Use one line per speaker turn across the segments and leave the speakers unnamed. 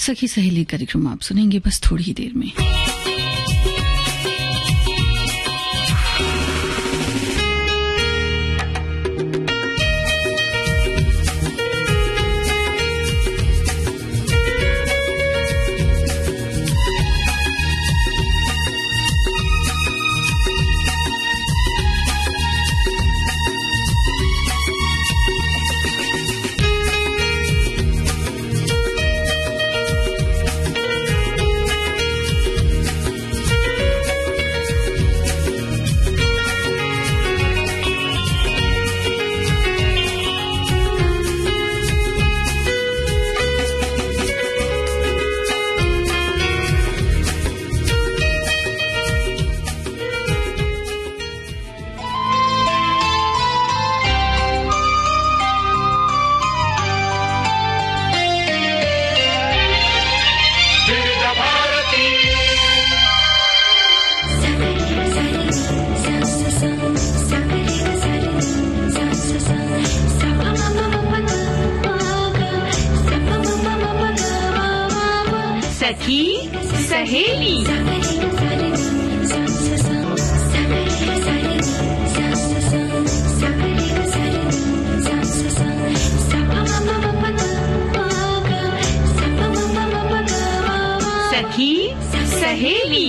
सखी सहेली कार्यक्रम आप सुनेंगे बस थोड़ी ही देर में।
सखी सहेली। सखी सहेली।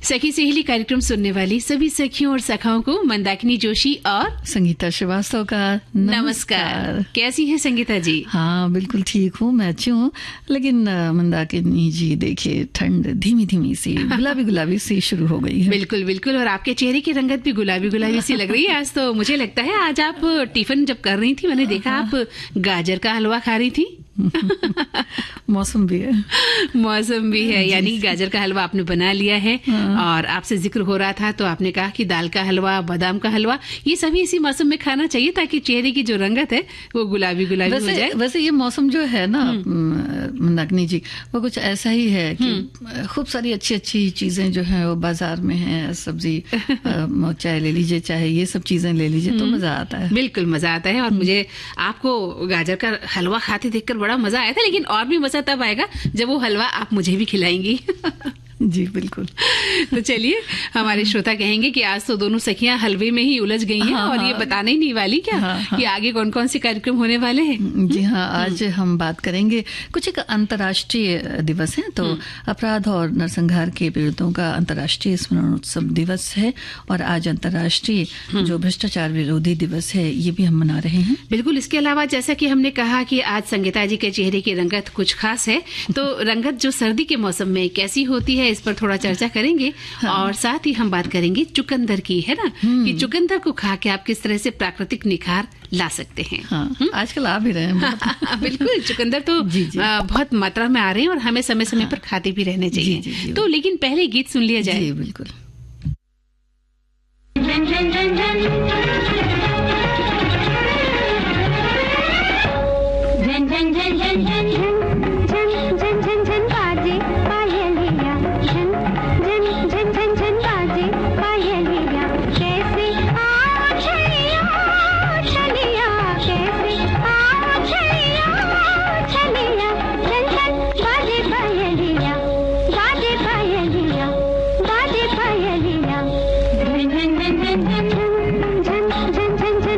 सखी सहेली कार्यक्रम सुनने वाली सभी सखियों और सखाओं को मंदाकिनी जोशी और
संगीता श्रीवास्तव का नमस्कार।
कैसी हैं संगीता जी?
हाँ बिल्कुल ठीक हूँ, मैं अच्छी हूँ। लेकिन मंदाकिनी जी देखिए, ठंड धीमी धीमी सी गुलाबी गुलाबी सी शुरू हो गई है।
बिल्कुल बिल्कुल, और आपके चेहरे की रंगत भी गुलाबी गुलाबी सी लग रही है आज तो। मुझे लगता है आज आप टिफिन जब कर रही थी, मैंने देखा आप गाजर का हलवा खा रही थी।
मौसम भी है,
मौसम भी है, यानी गाजर का हलवा आपने बना लिया है। और आपसे जिक्र हो रहा था तो आपने कहा कि दाल का हलवा, बादाम का हलवा, ये सभी इसी मौसम में खाना चाहिए ताकि चेहरे की जो रंगत है वो गुलाबी गुलाबी हो जाए।
वैसे ये मौसम जो है ना मंदाकिनी जी, वो कुछ ऐसा ही है कि खूब सारी अच्छी अच्छी चीजें जो है वो बाजार में है। सब्जी चाहे ले लीजिए, चाहे ये सब चीजें ले लीजिए, तो मजा आता है।
बिल्कुल मजा आता है। और मुझे आपको गाजर का हलवा खाते देखकर बड़ा मजा आया था, लेकिन और भी मजा तब आएगा जब वो हलवा आप मुझे भी खिलाएंगी।
जी बिल्कुल।
तो चलिए, हमारे श्रोता कहेंगे कि आज तो दोनों सखियां हलवे में ही उलझ गई हैं। और ये बताने ही नहीं वाली क्या कि आगे कौन कौन से कार्यक्रम होने वाले हैं।
जी हाँ, आज हम बात करेंगे कुछ एक अंतर्राष्ट्रीय दिवस है, तो अपराध और नरसंहार के पीड़ितों का अंतर्राष्ट्रीय स्मरणोत्सव दिवस है। और आज अंतर्राष्ट्रीय जो भ्रष्टाचार विरोधी दिवस है, ये भी हम मना रहे हैं।
बिल्कुल। इसके अलावा जैसा कि हमने कहा कि आज संगीता जी के चेहरे की रंगत कुछ खास है, तो रंगत जो सर्दी के मौसम में कैसी होती है, इस पर थोड़ा चर्चा करेंगे। और साथ ही हम बात करेंगे चुकंदर की, है ना, कि चुकंदर को खा के आप किस तरह से प्राकृतिक निखार ला सकते हैं।
आजकल आ भी रहे हैं।
बिल्कुल, चुकंदर तो बहुत मात्रा में आ रहे हैं और हमें समय समय पर खाते भी रहने चाहिए। तो लेकिन पहले गीत सुन लिया जाए।
बिल्कुल।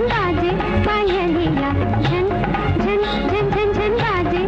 बाजे पायलिया, झन झन झन झन बाजे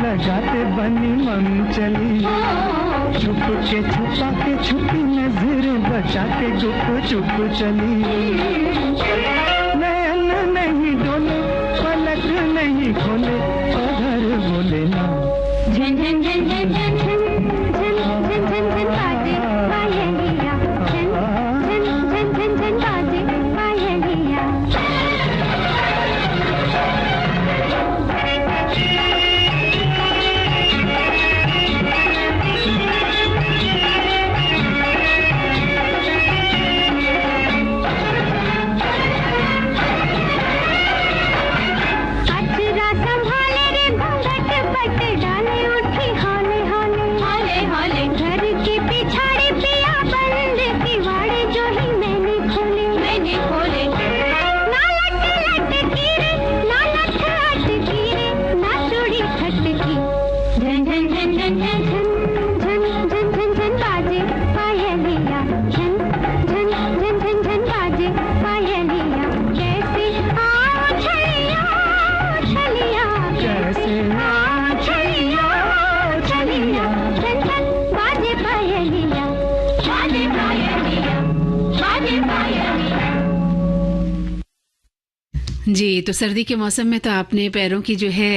लगाते बनी मन चली, छुप के छुपा के छुपी नजर बचा के गुप चुप चली। नयन नहीं डोले पलक नहीं खोले पधर बोले ना। झन झन झन झन झन झन झन झन झन बाजे पायलिया, झन झन झन झन झन बाजे पायलिया।
जी, तो सर्दी के मौसम में तो आपने पैरों की जो है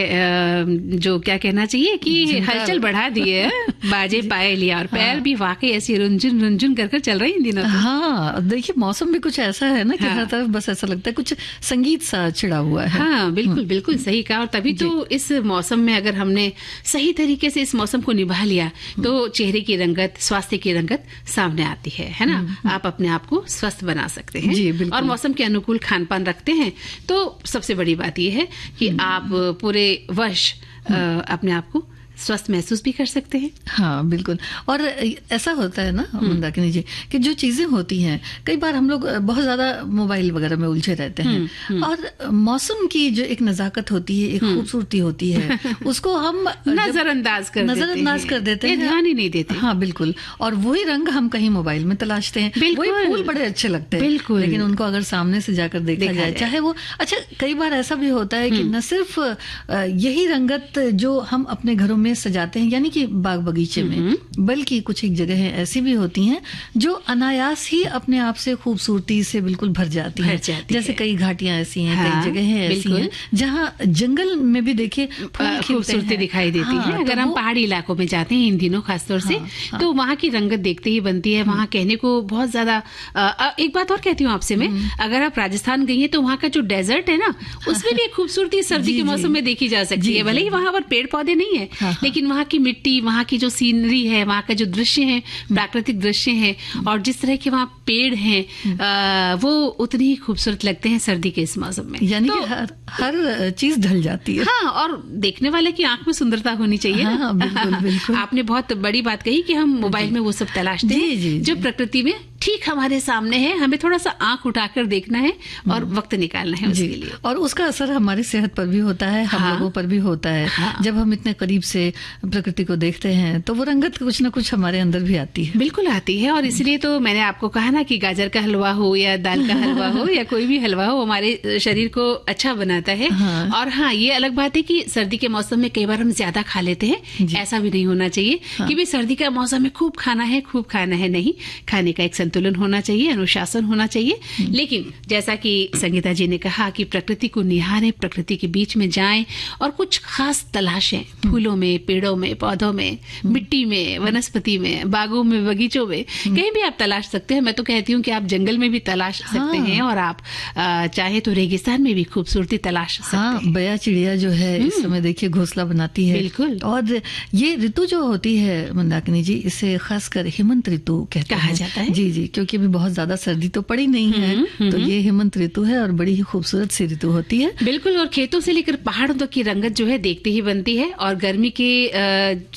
जो क्या कहना चाहिए कि हलचल बढ़ा दी है। बाजे पाए लिया और पैर भी वाकई ऐसी रुंझुन रुंझुन कर चल रही इन दिनों।
हाँ, देखिए मौसम भी कुछ ऐसा है ना कि हर तरफ बस ऐसा लगता है कुछ संगीत सा छिड़ा हुआ है।
हाँ, बिल्कुल बिल्कुल सही कहा। और तभी तो इस मौसम में अगर हमने सही तरीके से इस मौसम को निभा लिया तो चेहरे की रंगत, स्वास्थ्य की रंगत सामने आती है ना। आप अपने आप को स्वस्थ बना सकते हैं और मौसम के अनुकूल खान पान रखते हैं तो सबसे बड़ी बात यह है कि आप पूरे वर्ष अपने आप को स्वस्थ महसूस भी कर सकते हैं।
हाँ बिल्कुल। और ऐसा होता है ना मंदाकिनी जी कि जो चीजें होती हैं कई बार हम लोग बहुत ज्यादा मोबाइल वगैरह में उलझे रहते हैं और मौसम की जो एक नजाकत होती है, एक खूबसूरती होती है, उसको हम
नजरअंदाज कर देते हैं, ध्यान ही नहीं देते।
हाँ बिल्कुल। और वही रंग हम कहीं मोबाइल में तलाशते हैं, वही फूल बड़े अच्छे लगते हैं, लेकिन उनको अगर सामने से जाकर देखा जाए, चाहे वो अच्छा, कई बार ऐसा भी होता है कि न सिर्फ यही रंगत जो हम अपने घरों में सजाते हैं यानी कि बाग बगीचे में, बल्कि कुछ एक जगह ऐसी भी होती हैं जो अनायास ही अपने आप से खूबसूरती से बिल्कुल भर जाती हैं। जैसे कई घाटियां ऐसी हैं, कई जगह ऐसी हैं जहाँ जंगल में भी देखिए
खूबसूरती दिखाई देती है। अगर हम पहाड़ी इलाकों में जाते हैं इन दिनों खासतौर से, तो वहाँ की रंगत देखते ही बनती है। वहाँ कहने को बहुत ज्यादा। एक बात और कहती हूँ आपसे मैं, अगर आप राजस्थान गई हैं तो वहाँ का जो डेजर्ट है ना, उसमें भी खूबसूरती सर्दी के मौसम में देखी जा सकती है। भले ही वहाँ पर पेड़ पौधे नहीं है, लेकिन वहाँ की मिट्टी, वहाँ की जो सीनरी है, वहाँ का जो दृश्य है, प्राकृतिक दृश्य है, और जिस तरह के वहाँ पेड़ हैं, वो उतनी ही खूबसूरत लगते हैं सर्दी के इस मौसम में।
यानी कि हर चीज ढल जाती है।
हाँ, और देखने वाले की आंख में सुंदरता होनी चाहिए।
हाँ, बिल्कुल बिल्कुल।
आपने बहुत बड़ी बात कही कि हम मोबाइल में वो सब तलाशते हैं जो प्रकृति में ठीक हमारे सामने है। हमें थोड़ा सा आंख उठाकर देखना है और वक्त निकालना है उसके लिए।
और उसका असर हमारी सेहत पर भी होता है, हम लोगों पर भी होता है। जब हम इतने करीब से प्रकृति को देखते हैं तो वो रंगत कुछ ना कुछ हमारे अंदर भी आती है।
बिल्कुल आती है। और इसलिए तो मैंने आपको कहा ना कि गाजर का हलवा हो या दाल का हलवा हो या कोई भी हलवा हो, हमारे शरीर को अच्छा बनाता है। और हाँ, ये अलग बात है कि सर्दी के मौसम में कई बार हम ज्यादा खा लेते हैं। ऐसा भी नहीं होना चाहिए कि भाई सर्दी का मौसम में खूब खाना है। नहीं, खाने का एक संतुलन होना चाहिए, अनुशासन होना चाहिए। लेकिन जैसा कि संगीता जी ने कहा कि प्रकृति को निहारें, प्रकृति के बीच में जाएं और कुछ खास तलाशें, फूलों में, पेड़ों में, पौधों में, मिट्टी में, वनस्पति में, बागों में, बगीचों में, कहीं भी आप तलाश सकते हैं। मैं तो कहती हूँ कि आप जंगल में भी तलाश सकते हैं और आप चाहे तो रेगिस्तान में भी खूबसूरती तलाश सकते हैं।
बया चिड़िया जो है इस समय देखिए घोंसला बनाती है।
बिल्कुल।
और ये ऋतु जो होती है मंदाकिनी जी, इसे खासकर हेमंत ऋतु
कहा जाता है।
जी, क्योंकि अभी बहुत ज्यादा सर्दी तो पड़ी नहीं है, तो ये हेमंत ऋतु है और बड़ी ही खूबसूरत सी ऋतु होती है।
बिल्कुल। और खेतों से लेकर पहाड़ों तक की रंगत जो है देखते ही बनती है और गर्मी के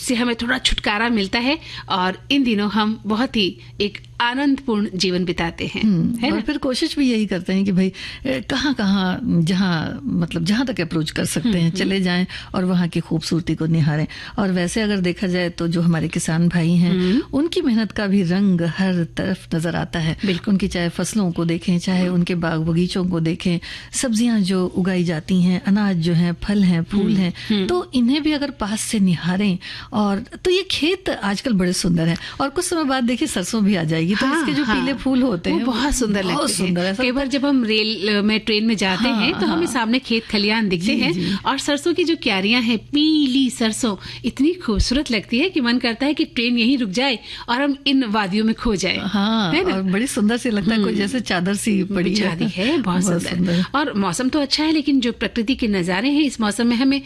से हमें थोड़ा छुटकारा मिलता है। और इन दिनों हम बहुत ही एक आनंदपूर्ण जीवन बिताते हैं, है
और
ना?
फिर कोशिश भी यही करते हैं कि भाई कहाँ जहाँ तक अप्रोच कर सकते हैं चले जाएं और वहाँ की खूबसूरती को निहारें। और वैसे अगर देखा जाए तो जो हमारे किसान भाई हैं उनकी मेहनत का भी रंग हर तरफ नजर आता है। उनकी चाहे फसलों को देखें, चाहे उनके बाग बगीचों को देखें, सब्जियां जो उगाई जाती हैं, अनाज जो है, फल हैं, फूल हैं, तो इन्हें भी अगर पास से निहारें और तो ये खेत आजकल बड़े सुंदर हैं। और कुछ समय बाद देखिए सरसों भी आ जाएगी तो इसके जो पीले फूल होते हैं
वो बहुत सुंदर लगते हैं। कई बार जब हम रेल में ट्रेन में जाते हैं तो हमें सामने खेत खलियान दिखते हैं और सरसों की जो क्यारियां हैं, पीली सरसों इतनी खूबसूरत लगती है कि मन करता है कि ट्रेन यहीं रुक जाए और हम इन वादियों में खो जाए।
और बड़ी सुंदर सी लगता है, कोई जैसे चादर सी पड़ी
है। बहुत सुंदर। और मौसम तो अच्छा है, लेकिन जो प्रकृति के नजारे हैं इस मौसम में हमें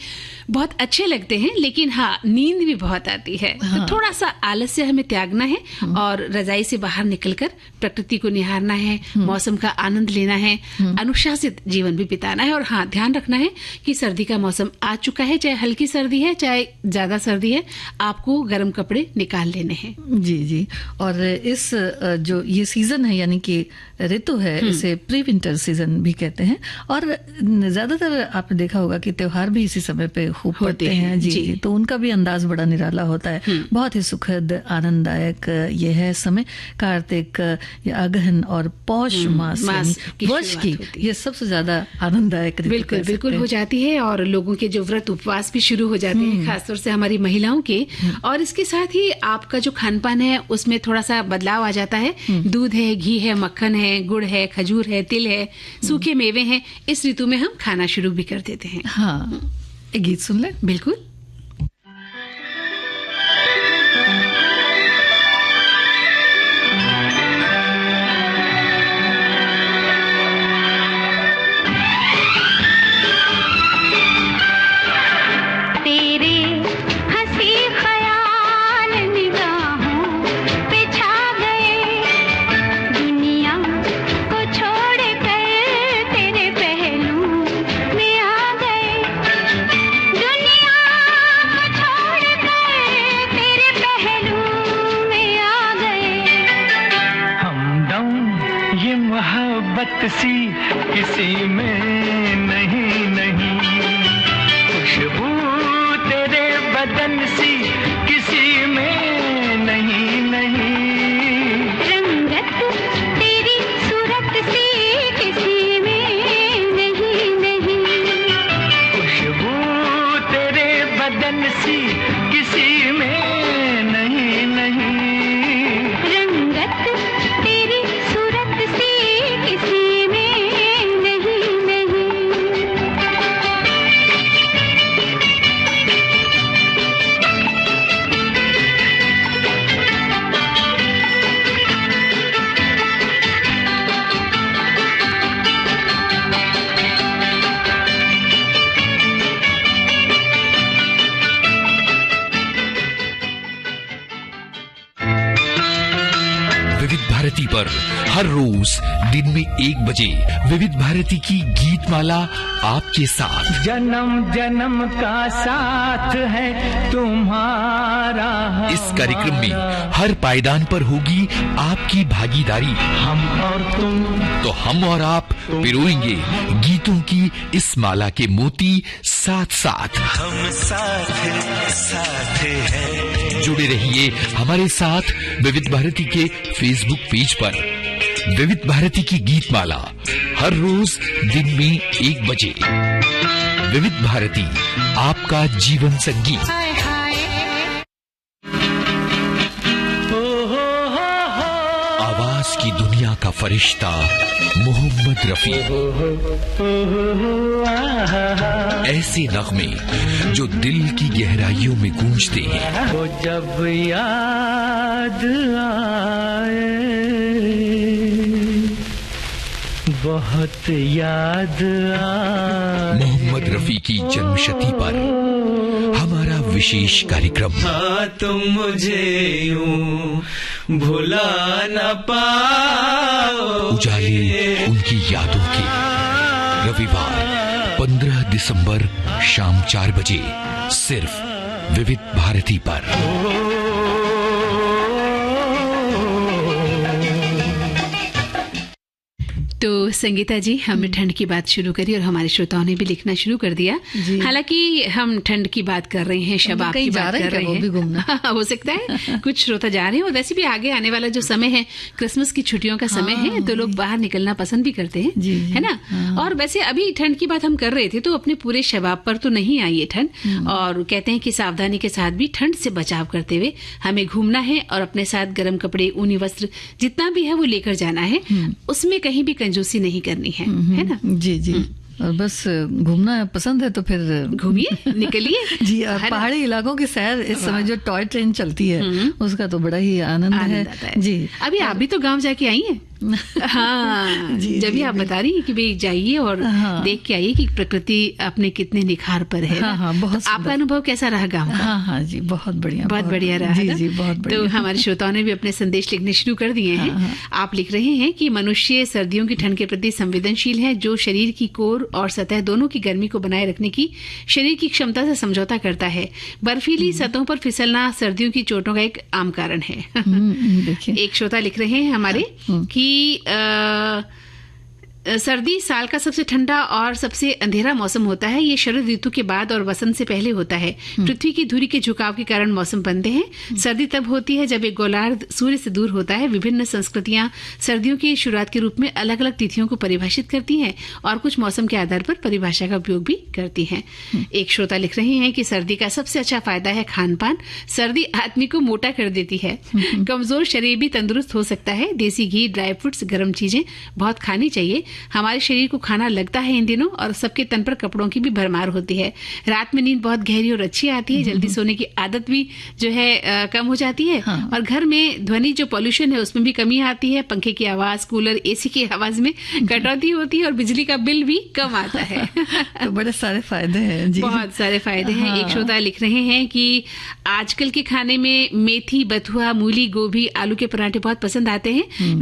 बहुत अच्छे लगते हैं, लेकिन नींद भी बहुत आती है। तो थोड़ा सा आलस्य हमें त्यागना है और रजाई से बाहर निकलकर प्रकृति को निहारना है, मौसम का आनंद लेना है, अनुशासित जीवन भी बिताना है। और ध्यान रखना है कि सर्दी का मौसम आ चुका है, चाहे हल्की सर्दी है चाहे ज्यादा सर्दी है, आपको गर्म कपड़े निकाल लेने हैं।
जी। और इस जो ये सीजन है यानी कि ऋतु है, इसे प्री विंटर सीजन भी कहते हैं। और ज्यादातर आपने देखा होगा कि त्योहार भी इसी समय पे खूब पड़ते हैं। जी। तो उनका भी अंदाज बड़ा निराला होता है, बहुत ही सुखद आनंददायक ये है समय। कार्तिक, अगहन और पौष मास वर्ष की ये सबसे ज्यादा आनंददायक
बिल्कुल हो जाती है। और लोगों के जो व्रत उपवास भी शुरू हो जाते हैं, खासतौर से हमारी महिलाओं के। और इसके साथ ही आपका जो खान पान है उसमें थोड़ा सा बदलाव आ जाता है। दूध है, घी है, मक्खन है, गुड़ है, खजूर है, तिल है, सूखे मेवे हैं। इस ऋतु में हम खाना शुरू भी कर देते हैं।
एक गीत सुन ले।
बिल्कुल।
सी किसी में नहीं, खुशबू तेरे बदन सी किसी में नहीं,
रंगत तेरी सूरत सी किसी में नहीं,
खुशबू तेरे बदन सी किसी में नहीं,
रंगत तेरी सूरत सी किसी
भारती पर हर रोज दिन में 1 बजे विविध भारती की गीत माला आपके साथ।
जन्म जन्म का साथ है तुम्हारा।
इस कार्यक्रम में हर पायदान पर होगी आपकी भागीदारी।
हम और तुम,
तो हम और आप पिरोएंगे गीतों की इस माला के मोती साथ साथ।
हम साथ हैं।
जुड़े रहिए हमारे साथ विविध भारती के फेसबुक पेज पर। विविध भारती की गीत माला हर रोज दिन में 1 बजे। विविध भारती, आपका जीवन संगीत। आवाज की दुनिया का फरिश्ता मोहम्मद रफी। ऐसे नगमे जो दिल की गहराइयों में गूंजते हैं।
वो जब याद आए, बहुत याद आए।
मोहम्मद रफी की जन्मशती पर हमारा विशेष कार्यक्रम।
तुम मुझे यूं भुला न पाओ।
उजाले उनकी यादों के। रविवार 15 दिसंबर शाम 4 बजे सिर्फ विविध भारती पर।
तो संगीता जी, हमने ठंड की बात शुरू करी और हमारे श्रोताओं ने भी लिखना शुरू कर दिया। हालांकि हम ठंड की बात कर रहे हैं, शबाब की बात कर रहे हैं, भी घूमना हो सकता है कुछ श्रोता जा रहे हैं। और वैसे भी आगे आने वाला जो समय है, क्रिसमस की छुट्टियों का समय है, तो लोग बाहर निकलना पसंद भी करते हैं, है ना। और वैसे अभी ठंड की बात हम कर रहे थे, तो अपने पूरे शबाब पर तो नहीं आई है ठंड, और कहते हैं कि सावधानी के साथ भी ठंड से बचाव करते हुए हमें घूमना है और अपने साथ गर्म कपड़े, ऊनी वस्त्र जितना भी है वो लेकर जाना है। उसमें कहीं भी कंजूसी नहीं करनी है ना।
जी जी। और बस घूमना पसंद है तो फिर
घूमिए, निकलिए।
जी, और पहाड़ी इलाकों की सैर, इस समय जो टॉय ट्रेन चलती है उसका तो बड़ा ही आनंद है। जी,
अभी आप भी तो गांव जाके आई हैं। हाँ, जब भी आप बता रही हैं कि भाई जाइए और देख के आइए कि प्रकृति अपने कितने निखार पर है।
बहुत
तो आपका अनुभव कैसा रहा गांव का?
हाँ जी, बहुत बढ़िया,
बहुत बढ़िया रहा।
जी जी, बहुत बढ़िया।
तो हमारे श्रोताओं ने भी अपने संदेश लिखने शुरू कर दिए हैं। आप लिख रहे हैं कि मनुष्य सर्दियों की ठंड के प्रति संवेदनशील है, जो शरीर की कोर और सतह दोनों की गर्मी को बनाए रखने की शरीर की क्षमता से समझौता करता है। बर्फीली सतहों पर फिसलना सर्दियों की चोटों का एक आम कारण है। एक श्रोता लिख रहे हैं हमारे कि सर्दी साल का सबसे ठंडा और सबसे अंधेरा मौसम होता है। ये शरद ऋतु के बाद और वसंत से पहले होता है। पृथ्वी की धुरी के झुकाव के कारण मौसम बनते हैं। सर्दी तब होती है जब एक गोलार्ध सूर्य से दूर होता है। विभिन्न संस्कृतियां सर्दियों की शुरुआत के रूप में अलग अलग तिथियों को परिभाषित करती हैं और कुछ मौसम के आधार पर परिभाषा का उपयोग भी करती हैं। एक श्रोता लिख रहे हैं कि सर्दी का सबसे अच्छा फायदा है खान पान। सर्दी आदमी को मोटा कर देती है, कमजोर शरीर भी तंदुरुस्त हो सकता है। देसी घी, ड्राई फ्रूट्स, गर्म चीजें बहुत खानी चाहिए। हमारे शरीर को खाना लगता है इन दिनों, और सबके तन पर कपड़ों की भी भरमार होती है। रात में नींद बहुत गहरी और अच्छी आती है। जल्दी सोने की आदत भी जो है कम हो जाती है। और घर में ध्वनि जो पॉल्यूशन है उसमें भी कमी आती है। पंखे की आवाज, कूलर, एसी की आवाज में कटौती होती है और बिजली का बिल भी कम आता है।
तो बड़े सारे फायदे हैं जी, बहुत
सारे फायदे हैं। एक श्रोता लिख रहे हैं कि आजकल के खाने में मेथी, बथुआ, मूली, गोभी, आलू के पराठे बहुत पसंद आते हैं।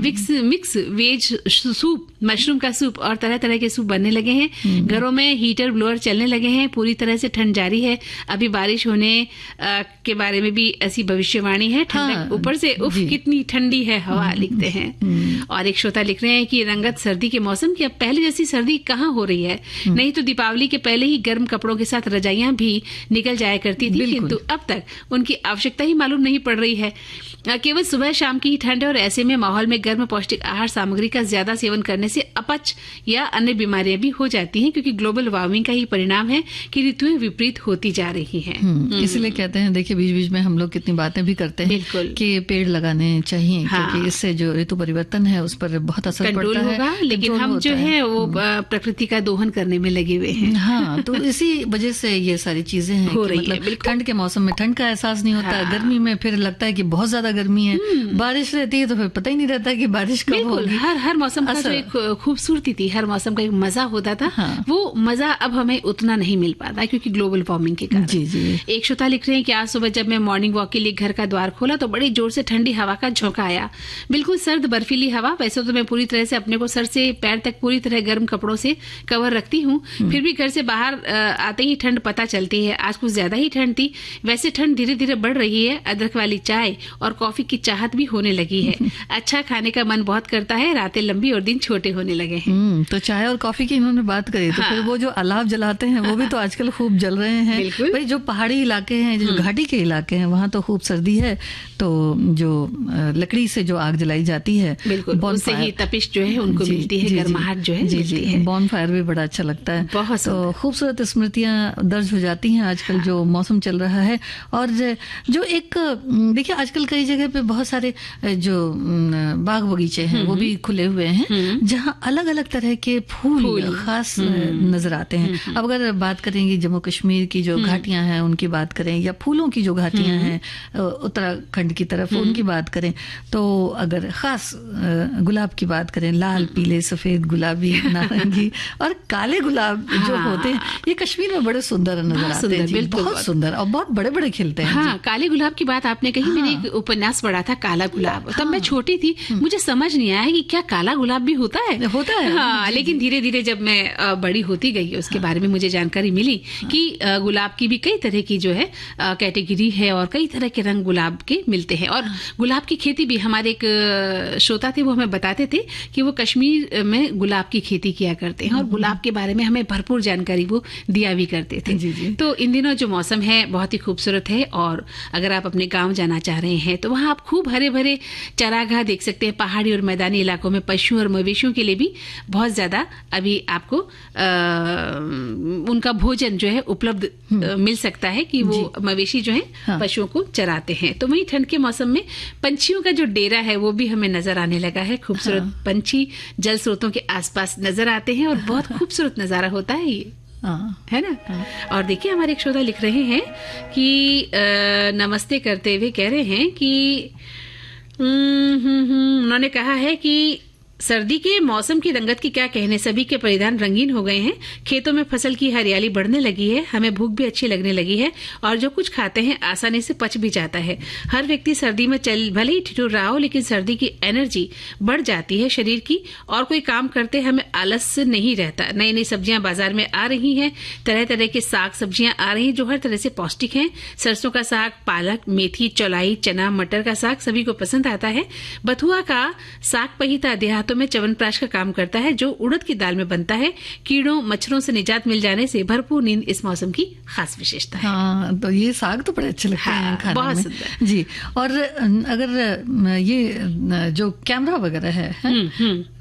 मिक्स वेज सूप, मशरूम का सूप और तरह तरह के सूप बनने लगे हैं। घरों में हीटर ब्लोअर चलने लगे हैं। पूरी तरह से ठंड जारी है। अभी बारिश होने के बारे में भी ऐसी भविष्यवाणी है। ठंडक ऊपर से उफ कितनी ठंडी है हवा, लिखते हैं। और एक श्रोता लिख रहे हैं कि रंगत सर्दी के मौसम की अब पहले जैसी सर्दी कहाँ हो रही है। नहीं तो दीपावली के पहले ही गर्म कपड़ों के साथ रजाइयां भी निकल जाया करती थी, किंतु अब तक उनकी आवश्यकता ही मालूम नहीं पड़ रही है। केवल सुबह शाम की ही ठंड है और ऐसे में माहौल में गर्म पौष्टिक आहार सामग्री का ज्यादा सेवन करने से अपच या अन्य बीमारियां भी हो जाती हैं, क्योंकि ग्लोबल वार्मिंग का ही परिणाम है कि ऋतुएं विपरीत होती जा रही हैं।
इसलिए कहते हैं, देखिए बीच बीच में हम लोग कितनी बातें भी करते हैं कि पेड़ लगाने चाहिए, क्योंकि इससे जो ऋतु परिवर्तन है उस पर बहुत असर पड़ता
होगा, लेकिन हम जो है वो प्रकृति का दोहन करने में लगे हुए हैं।
हाँ, तो इसी वजह से ये सारी चीजें हैं
हो रही
मतलब ठंड के मौसम में ठंड का एहसास नहीं होता। गर्मी में फिर लगता है कि बहुत ज्यादा गर्मी है। बारिश रहती है तो फिर पता ही नहीं रहता कि बारिश कब होगी।
हर मौसम का जो एक खूबसूरती थी, हर मौसम का एक मजा होता था, वो मजा अब हमें उतना नहीं मिल पाता क्योंकि ग्लोबल वार्मिंग के कारण।
जी।
एक श्रोता लिख रहे हैं कि आज सुबह जब मैं मॉर्निंग वॉक के लिए घर का द्वार खोला तो बड़ी जोर से ठंडी हवा का झोंका आया। बिल्कुल सर्द बर्फीली हवा। वैसे तो मैं पूरी तरह से अपने को सर से पैर तक पूरी तरह गर्म कपड़ों से कवर रखती हूँ, फिर भी घर से बाहर आते ही ठंड पता चलती है। आज कुछ ज्यादा ही ठंड थी। वैसे ठंड धीरे धीरे बढ़ रही है। अदरक वाली चाय और कॉफी की चाहत भी होने लगी है। अच्छा खाने का मन बहुत करता है। रातें लंबी और दिन छोटे होने लगे हैं।
तो चाय और कॉफी की इन्होंने बात करी, तो फिर वो जो अलाव जलाते हैं वो भी तो आजकल खूब जल रहे हैं। भाई जो पहाड़ी इलाके हैं, जो घाटी के इलाके हैं, वहाँ तो खूब सर्दी है, तो जो लकड़ी से जो आग जलाई जाती है,
उससे ही तपिश जो है उनको मिलती है, गर्माहट जो है मिलती है।
बॉन फायर भी बड़ा अच्छा लगता है। तो खूबसूरत स्मृतियां दर्ज हो जाती हैं आजकल जो मौसम चल रहा है। और जो एक देखिए आजकल कई जगह पे बहुत सारे जो बाग बगीचे हैं वो भी खुले हुए हैं, जहाँ अलग अलग तरह के फूल खास नजर आते हैं। अब अगर बात करेंगे जम्मू कश्मीर की जो घाटियां हैं उनकी बात करें, या फूलों की जो घाटियां हैं उत्तराखंड की तरफ उनकी बात करें, तो अगर खास गुलाब की बात करें, लाल, पीले, सफेद, गुलाबी, नारंगी और काले गुलाब जो होते हैं, ये कश्मीर में बड़े सुंदर नजर आते हैं। बहुत सुंदर और बहुत बड़े बड़े खिलते हैं।
हाँ, काले गुलाब की बात आपने कही। मैंने एक उपन्यास पढ़ा था काला गुलाब, तब मैं छोटी थी, मुझे समझ नहीं आया कि क्या काला गुलाब भी होता है।
होता है।
हाँ, लेकिन धीरे धीरे जब मैं बड़ी होती गई उसके बारे में मुझे जानकारी मिली कि गुलाब की भी कई तरह की जो है कैटेगरी है और कई तरह के रंग गुलाब के मिलते हैं। और गुलाब की खेती भी हमारे एक श्रोता थे, वो हमें बताते थे कि वो कश्मीर में गुलाब की खेती किया करते हैं और गुलाब के बारे में हमें भरपूर जानकारी वो दिया भी करते थे।
जी, जी।
तो इन दिनों जो मौसम है बहुत ही खूबसूरत है और अगर आप अपने गांव जाना चाह रहे हैं तो वहां आप खूब हरे भरे चारागाह देख सकते हैं। पहाड़ी और मैदानी इलाकों में पशुओं और मवेशियों के लिए भी बहुत ज्यादा अभी आपको उनका भोजन जो है उपलब्ध मिल सकता है कि वो मवेशी जो है
हाँ।
पशुओं को चराते हैं। तो वहीं ठंड के मौसम में पंछियों का जो डेरा है वो भी हमें नजर आने लगा है। खूबसूरत पंछी जल स्रोतों के आसपास नजर आते हैं और बहुत खूबसूरत नजारा होता है ये, है ना। और देखिए हमारे एक श्रोता लिख रहे हैं कि नमस्ते करते हुए कह रहे हैं कि उन्होंने कहा है कि सर्दी के मौसम की रंगत की क्या कहने, सभी के परिधान रंगीन हो गए हैं, खेतों में फसल की हरियाली बढ़ने लगी है, हमें भूख भी अच्छी लगने लगी है और जो कुछ खाते हैं आसानी से पच भी जाता है। हर व्यक्ति सर्दी में चल भले ही ठिठुर रहा हो लेकिन सर्दी की एनर्जी बढ़ जाती है शरीर की और कोई काम करते हमें आलस नहीं रहता। नई नई सब्जियां बाजार में आ रही हैं, तरह तरह के साग सब्जियां आ रही हैं जो हर तरह से पौष्टिक हैं। सरसों का साग, पालक, मेथी, चौलाई, चना, मटर का साग सभी को पसंद आता है। बथुआ का साग पहिता देहात में च्यवनप्राश का काम करता है जो उड़द की दाल में बनता है। कीड़ों मच्छरों से निजात मिल जाने से भरपूर नींद इस मौसम की खास विशेषता है।
हाँ, तो ये साग तो बड़े अच्छे लगते हैं खाने
बहुत
में।
सुंदर
जी। और अगर ये जो कैमरा वगैरह है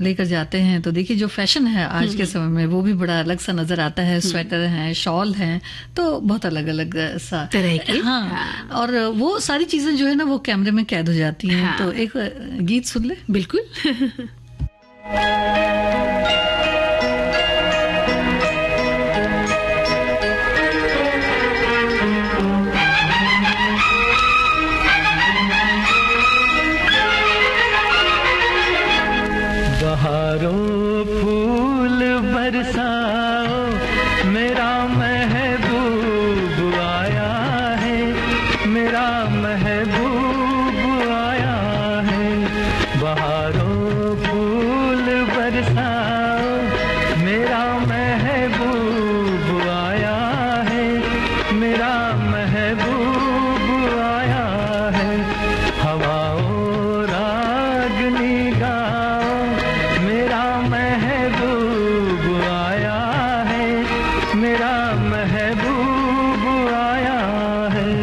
लेकर जाते हैं तो देखिए जो फैशन है आज के समय में वो भी बड़ा अलग सा नजर आता है। स्वेटर है, शॉल है, तो बहुत अलग अलग सा
तरह के।
हाँ। और वो सारी चीजें जो है ना वो कैमरे में कैद हो जाती हैं।
हाँ।
तो एक गीत सुन ले।
बिल्कुल।
बहारों फूल बरसाओ, मेरा महबूब आया है, मेरा महबूब आया है। बहारों फूल बरसाओ, मेरा महबूब आया है, मेरा महबूब आया है। हवाओं रागनी गाओ, मेरा महबूब आया है, मेरा महबूब आया है।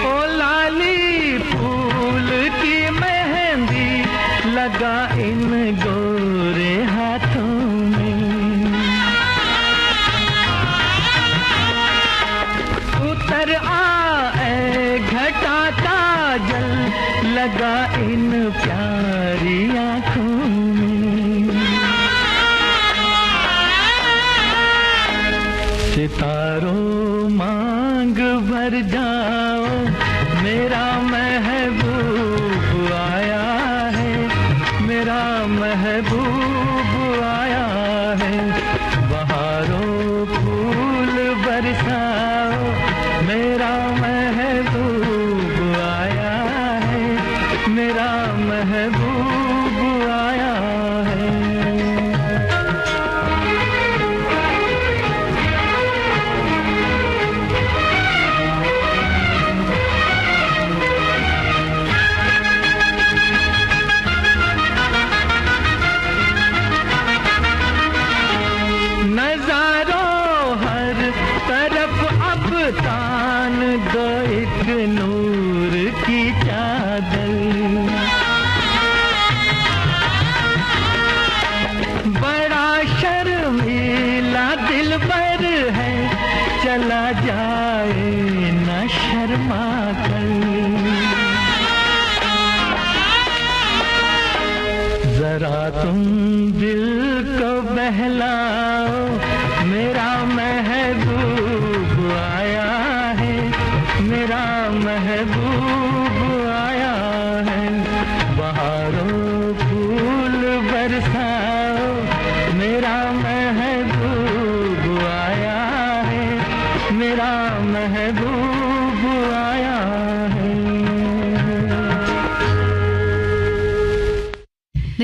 ओ लाली फूल की मेहंदी लगा इन गोरे हाथों में, उतर आए घटा का जल लगा इन प्यारी आंखों में। सितारों मांग भर जाओ, मेरा महबूब आया है, मेरा महबूब आया है। बहारों फूल बरसाओ, मेरा महबूब आया है, मेरा महबूब आया है।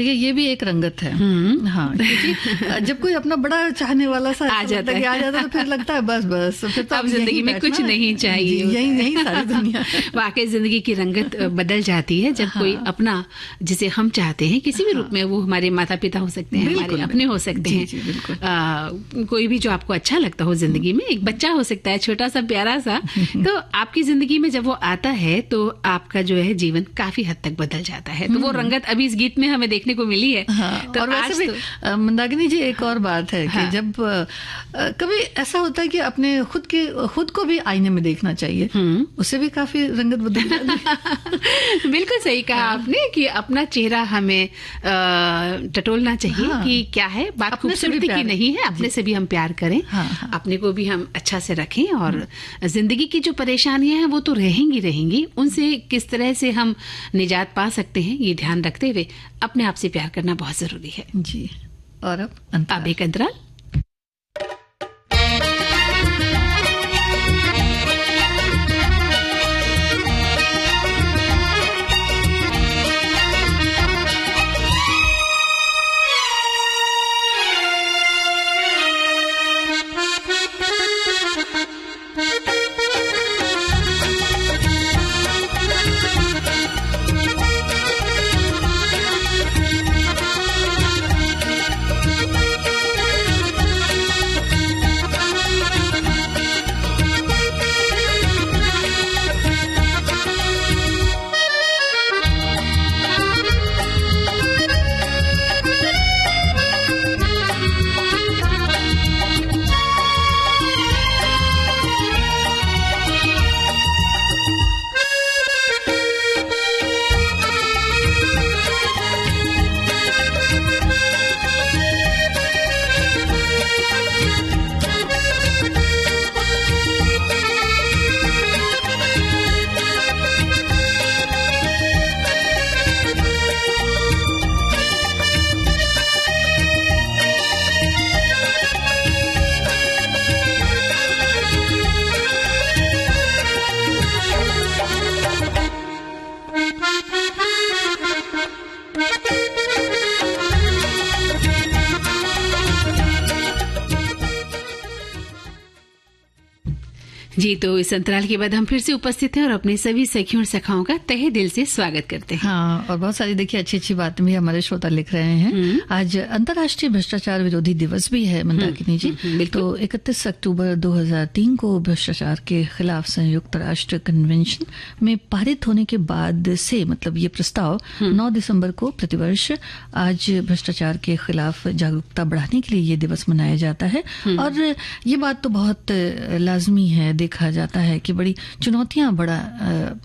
देखिए ये भी एक रंगत है। हाँ, क्योंकि जब कोई अपना बड़ा चाहने वाला सा
आ जाता है
तो फिर लगता है बस फिर तो
अब जिंदगी में कुछ नहीं चाहिए,
यही सारी दुनिया।
वाकई जिंदगी की रंगत बदल जाती है जब कोई अपना, जिसे हम चाहते हैं किसी भी रूप में, वो हमारे माता पिता हो सकते हैं, हमारे अपने हो सकते हैं, कोई भी जो आपको अच्छा लगता हो जिंदगी में, एक बच्चा हो सकता है छोटा सा प्यारा सा, तो आपकी जिंदगी में जब वो आता है तो आपका जो है जीवन काफी हद तक बदल जाता है। तो वो रंगत अभी इस गीत में हमें देखने को मिली है।
तो और वैसे भी मंदाकिनी जी एक और बात है कि जब कभी ऐसा होता है कि अपने खुद को भी आईने में देखना चाहिए, उससे भी काफी रंगत बदल जाती है।
बिल्कुल सही कहा आपने कि अपना चेहरा हमें टटोलना चाहिए कि क्या है बात, खूबसूरती की नहीं है, अपने से भी हम प्यार करें, अपने को भी हम अच्छा से रखें, और जिंदगी की जो परेशानियां हैं वो तो रहेंगी, उनसे किस तरह से हम निजात पा सकते हैं ये ध्यान रखते हुए अपने आप से प्यार करना बहुत जरूरी है
जी। और अब
एक अंतराल। जी, तो इस अंतराल के बाद हम फिर से उपस्थित हैं और अपने सभी सखियों और सखाओं का तहे दिल से स्वागत करते हैं।
हाँ, और बहुत सारी देखिए अच्छी बातें भी हमारे श्रोता लिख रहे हैं। आज अंतर्राष्ट्रीय भ्रष्टाचार विरोधी दिवस भी है मंदाकिनी जी। तो 31 अक्टूबर 2003 को भ्रष्टाचार के खिलाफ संयुक्त राष्ट्र कन्वेंशन में पारित होने के बाद से, मतलब ये प्रस्ताव 9 दिसंबर को प्रतिवर्ष आज भ्रष्टाचार के खिलाफ जागरूकता बढ़ाने के लिए ये दिवस मनाया जाता है। और ये बात तो बहुत लाजमी है, देखा जाता है कि बड़ी चुनौतियां बड़ा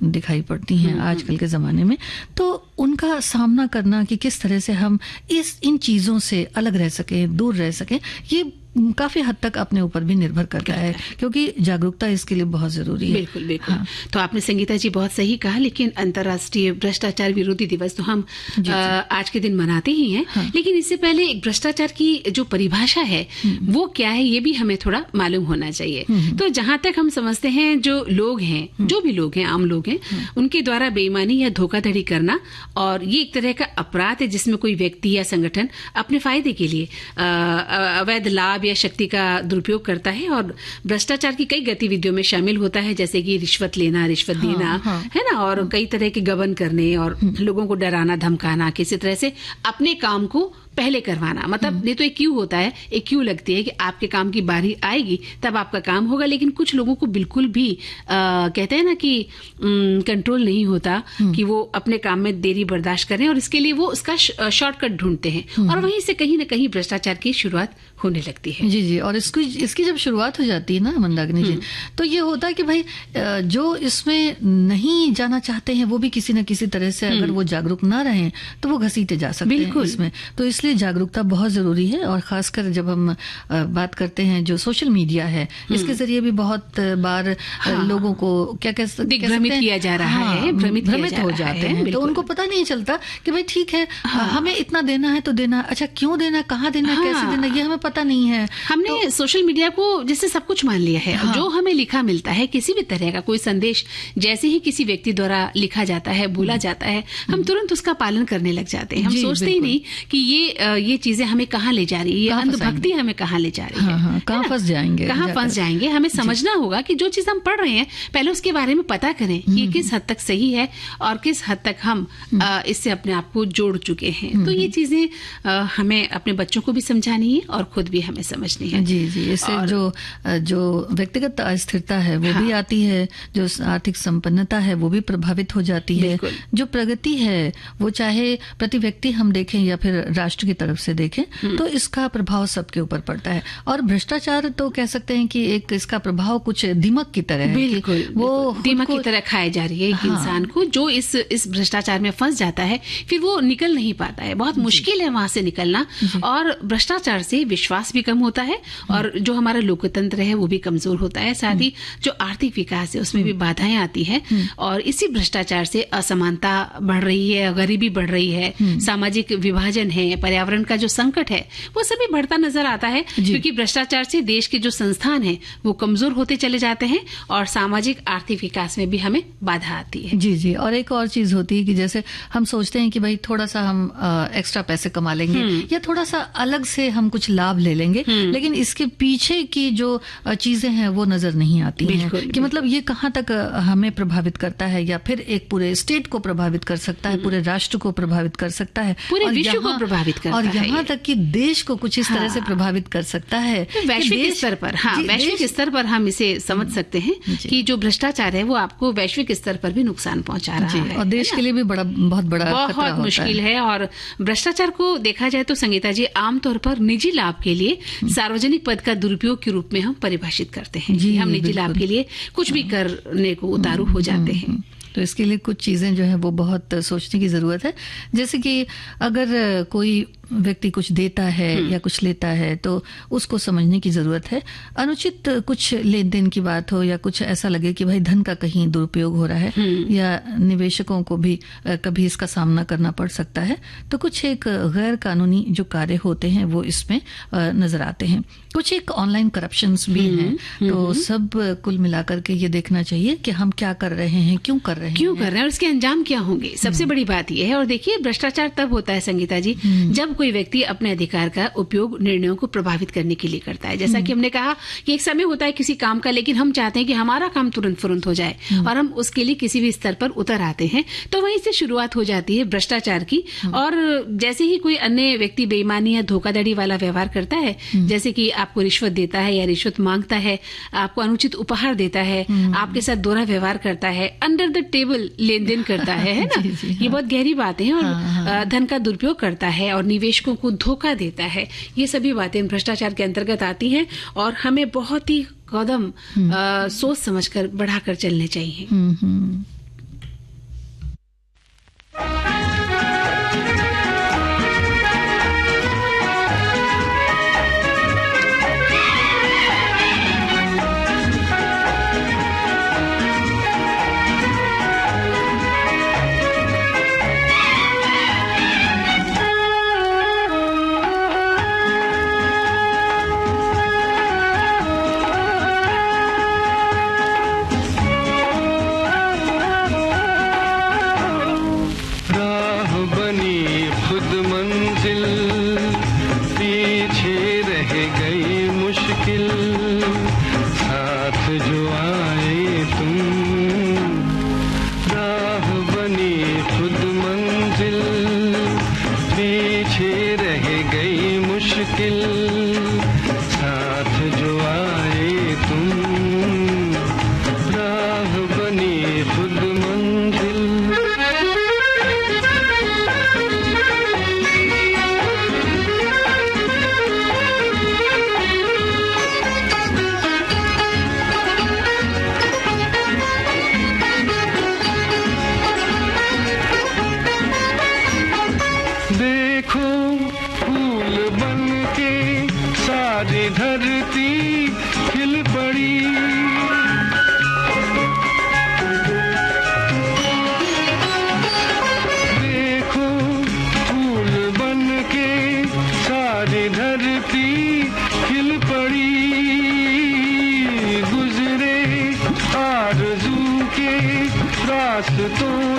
दिखाई पड़ती हैं आजकल के ज़माने में, तो उनका सामना करना कि किस तरह से हम इन चीज़ों से अलग रह सकें, दूर रह सकें, ये काफी हद तक अपने ऊपर भी निर्भर करता है, क्योंकि जागरूकता इसके लिए बहुत जरूरी है।
बिल्कुल बिल्कुल। हाँ। तो आपने संगीता जी बहुत सही कहा, लेकिन अंतर्राष्ट्रीय भ्रष्टाचार विरोधी दिवस तो हम आज के दिन मनाते ही हैं। हाँ। लेकिन इससे पहले एक भ्रष्टाचार की जो परिभाषा है वो क्या है ये भी हमें थोड़ा मालूम होना चाहिए। तो जहां तक हम समझते हैं, जो लोग हैं, जो भी लोग हैं, आम लोग हैं, उनके द्वारा बेईमानी या धोखाधड़ी करना, और ये एक तरह का अपराध है जिसमें कोई व्यक्ति या संगठन अपने फायदे के लिए अवैध लाभ या शक्ति का दुरुपयोग करता है और भ्रष्टाचार की कई गतिविधियों में शामिल होता है, जैसे कि रिश्वत लेना, रिश्वत देना, है ना, और कई तरह के गबन करने और लोगों को डराना धमकाना, किसी तरह से अपने काम को पहले करवाना। मतलब ये तो एक क्यू होता है, एक क्यू लगती है कि आपके काम की बारी आएगी तब आपका काम होगा, लेकिन कुछ लोगों को बिल्कुल भी कहते हैं ना कि कंट्रोल नहीं होता कि वो अपने काम में देरी बर्दाश्त करें, और इसके लिए वो उसका शॉर्टकट ढूंढते हैं और वहीं से कहीं ना कहीं भ्रष्टाचार की शुरुआत होने लगती है।
जी जी। और इसकी जब शुरुआत हो जाती है ना मंदाकिनी जी, तो ये होता है कि भाई जो इसमें नहीं जाना चाहते हैं वो भी किसी न किसी तरह से, अगर वो जागरूक ना रहें तो वो घसीटे जा सकते हैं इसमें। तो इसलिए इसलिए जागरूकता बहुत जरूरी है। और खासकर जब हम बात करते हैं जो सोशल मीडिया है, इसके जरिए भी बहुत बार लोगों को क्या कह सकते हैं,
भ्रमित किया जा रहा है, भ्रमित
हो जाते हैं। तो उनको पता नहीं चलता कि भाई ठीक है, हमें इतना देना है तो देना, अच्छा क्यों देना, कहाँ देना, कैसे देना, ये हमें पता नहीं है।
हमने सोशल मीडिया को जैसे सब कुछ मान लिया है। जो हमें लिखा मिलता है, किसी भी तरह का कोई संदेश जैसे ही किसी व्यक्ति द्वारा लिखा जाता है, बोला जाता है, हम तुरंत उसका पालन करने लग जाते हैं। हम सोचते ही नहीं कि ये चीजें हमें कहाँ ले जा रही है, ये अंधभक्ति हमें कहाँ ले जा रही है,
कहाँ फंस जाएंगे।
हमें समझना होगा कि जो चीज हम पढ़ रहे हैं पहले उसके बारे में पता करें कि किस हद तक सही है और किस हद तक हम इससे अपने आप को जोड़ चुके हैं। तो ये चीजें हमें अपने बच्चों को भी समझानी है और खुद भी हमें समझनी है।
जी जी, इससे जो व्यक्तिगत अस्थिरता है वो भी आती है, जो आर्थिक संपन्नता है वो भी प्रभावित हो जाती है, जो प्रगति है वो चाहे प्रति व्यक्ति हम देखें या फिर राष्ट्र की तरफ से देखें, तो इसका प्रभाव सबके ऊपर पड़ता है। और भ्रष्टाचार तो कह सकते हैं कि एक इसका प्रभाव कुछ दीमक की तरह है।
बिल्कुल, वो दीमक की तरह खाई जा रही है एक इंसान को, जो इस भ्रष्टाचार में फंस जाता है, फिर वो निकल नहीं पाता है। बहुत मुश्किल है वहां से निकलना। और भ्रष्टाचार से विश्वास भी कम होता है और जो हमारा लोकतंत्र है वो भी कमजोर होता है। साथ ही जो आर्थिक विकास है उसमें भी बाधाएं आती है। और इसी भ्रष्टाचार से असमानता बढ़ रही है, गरीबी बढ़ रही है, सामाजिक विभाजन है, पर्यावरण का जो संकट है वो सभी बढ़ता नजर आता है। क्योंकि भ्रष्टाचार से देश के जो संस्थान है वो कमजोर होते चले जाते हैं और सामाजिक आर्थिक विकास में भी हमें बाधा आती है।
जी जी, और एक और चीज होती है कि जैसे हम सोचते हैं कि भाई थोड़ा सा हम एक्स्ट्रा पैसे कमा लेंगे या थोड़ा सा अलग से हम कुछ लाभ ले लेंगे, लेकिन इसके पीछे की जो चीजें हैं वो नजर नहीं आती हैं कि मतलब ये कहाँ तक हमें प्रभावित करता है, या फिर एक पूरे स्टेट को प्रभावित कर सकता है, पूरे राष्ट्र को प्रभावित कर सकता है,
पूरे विश्व को प्रभावित करता है,
और यहाँ तक कि देश को कुछ इस तरह से प्रभावित कर सकता है।
वैश्विक स्तर पर, वैश्विक स्तर पर हम इसे समझ सकते हैं कि जो भ्रष्टाचार है वो आपको वैश्विक स्तर पर भी नुकसान पहुंचा रहा है,
और देश के लिए भी बहुत बड़ा
बहुत मुश्किल है। और भ्रष्टाचार को देखा जाए तो संगीता जी आमतौर पर निजी लाभ के लिए सार्वजनिक पद का दुरुपयोग के रूप में हम परिभाषित करते हैं। हम निजी लाभ के लिए कुछ भी करने को उतारू हो जाते हैं।
तो इसके लिए कुछ चीजें जो है वो बहुत सोचने की जरूरत है। जैसे कि अगर कोई व्यक्ति कुछ देता है या कुछ लेता है तो उसको समझने की जरूरत है। अनुचित कुछ लेन देन की बात हो या कुछ ऐसा लगे कि भाई धन का कहीं दुरुपयोग हो रहा है या निवेशकों को भी कभी इसका सामना करना पड़ सकता है, तो कुछ एक गैर कानूनी जो कार्य होते हैं वो इसमें नजर आते हैं। कुछ एक ऑनलाइन करप्शंस भी हैं। तो सब कुल मिलाकर के ये देखना चाहिए कि हम क्या कर रहे हैं, क्यों कर रहे हैं
और उसके अंजाम क्या होंगे। सबसे बड़ी बात यह है। और देखिए भ्रष्टाचार तब होता है संगीता जी जब कोई व्यक्ति अपने अधिकार का उपयोग निर्णयों को प्रभावित करने के लिए करता है। जैसा कि हमने कहा कि एक समय होता है किसी काम का, लेकिन हम चाहते हैं कि हमारा काम तुरंत फुरंत हो जाए और हम उसके लिए किसी भी स्तर पर उतर आते हैं। तो वहीं से शुरुआत हो जाती है भ्रष्टाचार की। और जैसे ही कोई अन्य व्यक्ति बेईमानी या धोखाधड़ी वाला व्यवहार करता है, जैसे कि आपको रिश्वत देता है या रिश्वत मांगता है, आपको अनुचित उपहार देता है, आपके साथ दोहरा व्यवहार करता है, अंडर द टेबल लेन देन करता है ना, ये बहुत गहरी बात है। और धन का दुरुपयोग करता है और निवेशकों को धोखा देता है, ये सभी बातें भ्रष्टाचार के अंतर्गत आती हैं और हमें बहुत ही कदम सोच समझकर बढ़ाकर चलने चाहिए।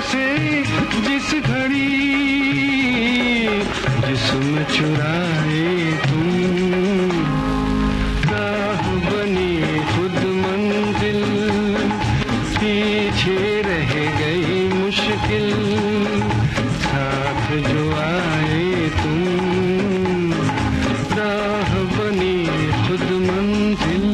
से जिस घड़ी जिस्म चुराए तुम, राह बनी खुद मंजिल, पीछे रह गई मुश्किल, साथ जो आए तुम, राह बनी खुद मंजिल।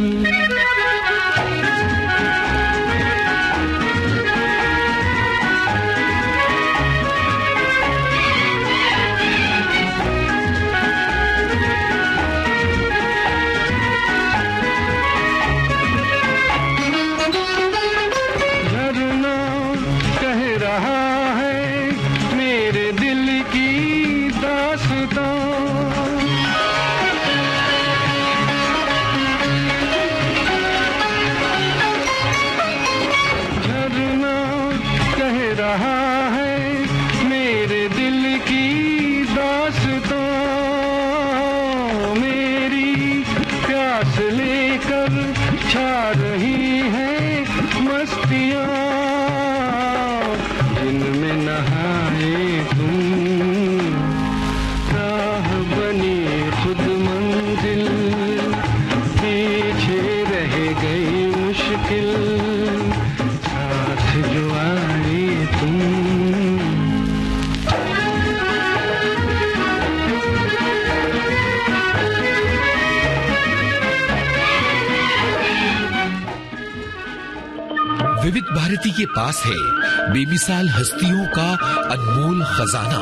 विविध भारती के पास है बेमिसाल हस्तियों का अनमोल खजाना।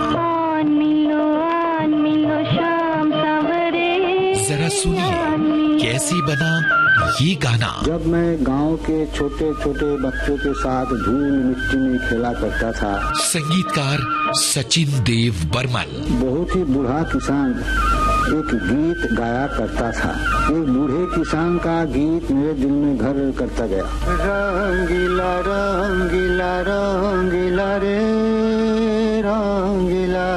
जरा सुनिए कैसे बना ये गाना।
जब मैं गांव के छोटे छोटे बच्चों के साथ धूल मिट्टी में खेला करता था।
संगीतकार सचिन देव बर्मन।
बहुत ही बूढ़ा किसान एक गीत गाया करता था। एक बूढ़े किसान का गीत मेरे दिल में घर करता गया। रंगीला रंगीला रंगीला रे रंगीला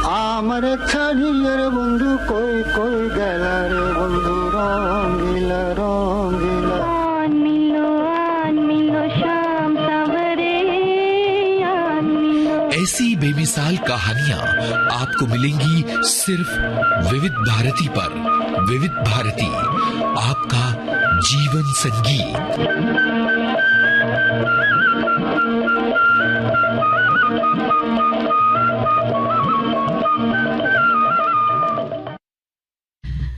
आमर छड़ियर बंधु कोई कोई गला रे बंधु रंगीला रंगीला।
ऐसी बेमिसाल कहानियाँ आपको मिलेंगी सिर्फ विविध भारती पर। विविध भारती, आपका जीवन संगीत।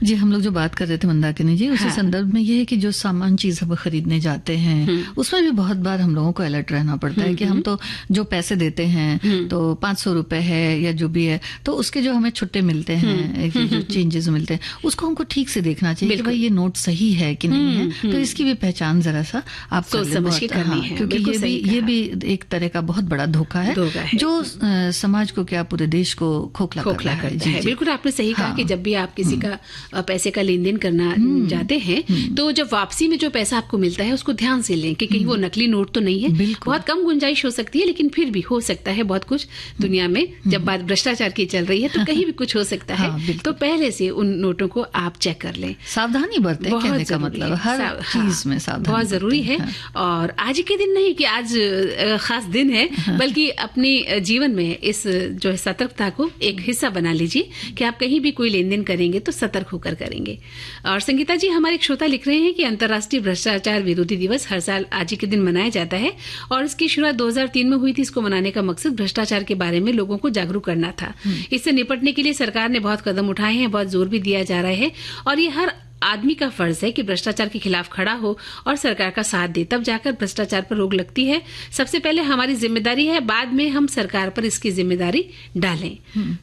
जी, हम लोग जो बात कर रहे थे मंदाकिनी जी, उसी संदर्भ में ये है कि जो सामान चीज हम खरीदने जाते हैं उसमें भी बहुत बार हम लोगों को अलर्ट रहना पड़ता है कि हम तो जो पैसे देते हैं तो 500 रुपए है या जो भी है, तो उसके जो हमें छुट्टे मिलते हैं, जो चेंजेस मिलते हैं, उसको हमको ठीक से देखना चाहिए कि भाई ये नोट सही है कि नहीं है। तो इसकी भी पहचान जरा सा आप
समझ के करनी है,
क्योंकि ये भी एक तरह का बहुत बड़ा धोखा है जो समाज को क्या पूरे देश को खोखला करता है।
बिल्कुल आपने सही कहा कि जब भी आप किसी का पैसे का लेन देन करना जाते हैं तो जब वापसी में जो पैसा आपको मिलता है उसको ध्यान से लें कि कहीं वो नकली नोट तो नहीं है। बहुत कम गुंजाइश हो सकती है, लेकिन फिर भी हो सकता है बहुत कुछ दुनिया में। जब बात भ्रष्टाचार की चल रही है तो कहीं भी कुछ हो सकता है। तो पहले से उन नोटों को आप चेक कर लें।
सावधानी बरतें, कहने का मतलब हर चीज में सावधानी
बहुत जरूरी है। और आज के दिन नहीं कि आज खास दिन है, बल्कि अपने जीवन में इस जो है सतर्कता को एक हिस्सा बना लीजिए कि आप कहीं भी कोई लेन देन करेंगे तो सतर्क होकर करेंगे। और संगीता जी, हमारे एक श्रोता लिख रहे हैं कि अंतर्राष्ट्रीय भ्रष्टाचार विरोधी दिवस हर साल आज ही के दिन मनाया जाता है और इसकी शुरुआत 2003 में हुई थी। इसको मनाने का मकसद भ्रष्टाचार के बारे में लोगों को जागरूक करना था। इससे निपटने के लिए सरकार ने बहुत कदम उठाए हैं, बहुत जोर भी दिया जा रहा है और ये हर आदमी का फर्ज है कि भ्रष्टाचार के खिलाफ खड़ा हो और सरकार का साथ दे, तब जाकर भ्रष्टाचार पर रोक लगती है। सबसे पहले हमारी जिम्मेदारी है, बाद में हम सरकार पर इसकी जिम्मेदारी डालें।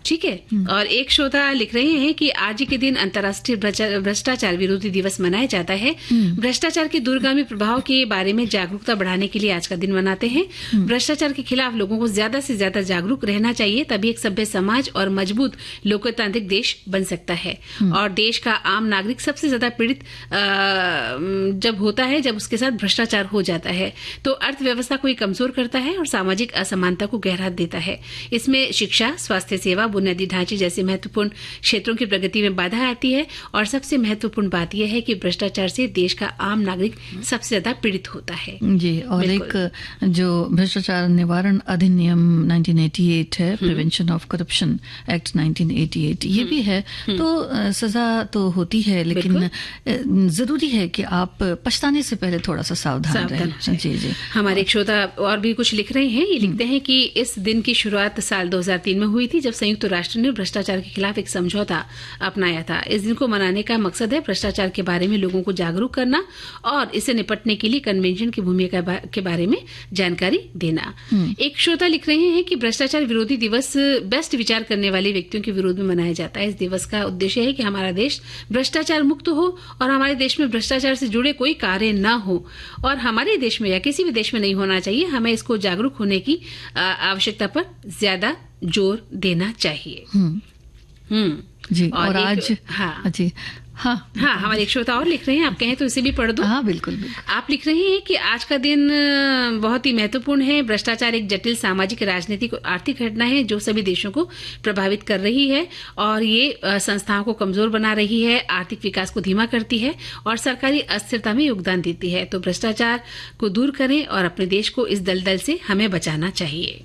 ठीक है। और एक श्रोता लिख रहे हैं कि आज ही के दिन अंतर्राष्ट्रीय भ्रष्टाचार विरोधी दिवस मनाया जाता है। भ्रष्टाचार के दूरगामी प्रभाव के बारे में जागरूकता बढ़ाने के लिए आज का दिन मनाते हैं। भ्रष्टाचार के खिलाफ लोगों को ज्यादा से ज्यादा जागरूक रहना चाहिए, तभी एक सभ्य समाज और मजबूत लोकतांत्रिक देश बन सकता है। और देश का आम नागरिक सबसे सबसे ज्यादा पीड़ित जब होता है, जब उसके साथ भ्रष्टाचार हो जाता है। तो अर्थव्यवस्था को ये कमजोर करता है और सामाजिक असमानता को गहरा देता है। इसमें शिक्षा, स्वास्थ्य सेवा, बुनियादी ढांचे जैसे महत्वपूर्ण क्षेत्रों की प्रगति में बाधा आती है। और सबसे महत्वपूर्ण बात यह है कि भ्रष्टाचार से देश का आम नागरिक सबसे ज्यादा पीड़ित होता है
जी। और एक जो भ्रष्टाचार निवारण अधिनियम 1988 है, प्रिवेंशन ऑफ करप्शन एक्ट 1988, ये भी है। तो सजा तो होती है, लेकिन जरूरी है कि आप पछताने से पहले थोड़ा सा सावधान रहें। जी जी।
हमारे एक श्रोता और भी कुछ लिख रहे हैं। ये लिखते हैं कि इस दिन की शुरुआत साल 2003 में हुई थी, जब संयुक्त राष्ट्र ने भ्रष्टाचार के खिलाफ एक समझौता अपनाया था। इस दिन को मनाने का मकसद है भ्रष्टाचार के बारे में लोगों को जागरूक करना और इससे निपटने के लिए कन्वेंशन की भूमिका के बारे में जानकारी देना। एक श्रोता लिख रहे हैं कि भ्रष्टाचार विरोधी दिवस बेस्ट विचार करने वाले व्यक्तियों के विरोध में मनाया जाता है। इस दिवस का उद्देश्य है कि हमारा देश भ्रष्टाचार मुक्त हो और हमारे देश में भ्रष्टाचार से जुड़े कोई कार्य न हो, और हमारे देश में या किसी भी देश में नहीं होना चाहिए। हमें इसको जागरूक होने की आवश्यकता पर ज्यादा जोर देना चाहिए।
जी। और आज जी हाँ,
हमारे एक श्रोता और लिख रहे हैं, आप कहें तो इसे भी पढ़ दो।
हाँ, बिल्कुल बिल्कुल।
आप लिख रहे हैं कि आज का दिन बहुत ही महत्वपूर्ण है। भ्रष्टाचार एक जटिल सामाजिक, राजनीतिक और आर्थिक घटना है जो सभी देशों को प्रभावित कर रही है और ये संस्थाओं को कमजोर बना रही है, आर्थिक विकास को धीमा करती है और सरकारी अस्थिरता में योगदान देती है। तो भ्रष्टाचार को दूर करें और अपने देश को इस दलदल से हमें बचाना चाहिए।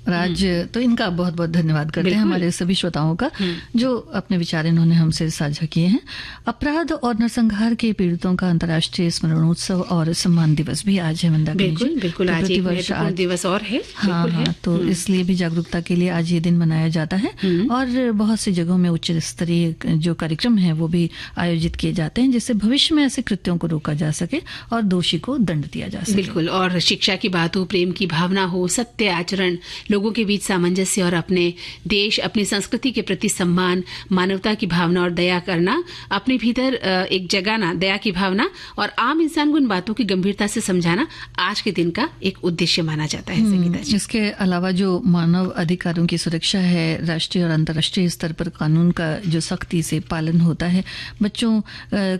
राज, तो इनका बहुत बहुत धन्यवाद करते हैं हमारे सभी श्रोताओं का जो अपने विचार इन्होंने हमसे साझा किए हैं। अपराध और नरसंहार के पीड़ितों का अंतर्राष्ट्रीय स्मरणोत्सव और सम्मान दिवस भी आज है मंदाकिनी जी।
बिल्कुल, आज एक महत्वपूर्ण दिवस और है।
हाँ, तो इसलिए भी जागरूकता के लिए आज ये दिन मनाया जाता है और बहुत सी जगहों में उच्च स्तरीय जो कार्यक्रम है वो भी आयोजित किए जाते हैं, जिससे भविष्य में ऐसे कृत्यों को रोका जा सके और दोषी को दंड दिया जा सके।
बिल्कुल, और शिक्षा की बात हो, प्रेम की भावना हो, सत्य आचरण, लोगों के बीच सामंजस्य और अपने देश, अपनी संस्कृति के प्रति सम्मान, मानवता की भावना और दया करना, अपने भीतर एक जगाना दया की भावना और आम इंसान को इन बातों की गंभीरता से समझाना आज के दिन का एक उद्देश्य माना जाता है। संगीता जी,
इसके अलावा जो मानव अधिकारों की सुरक्षा है, राष्ट्रीय और अंतर्राष्ट्रीय स्तर पर कानून का जो सख्ती से पालन होता है, बच्चों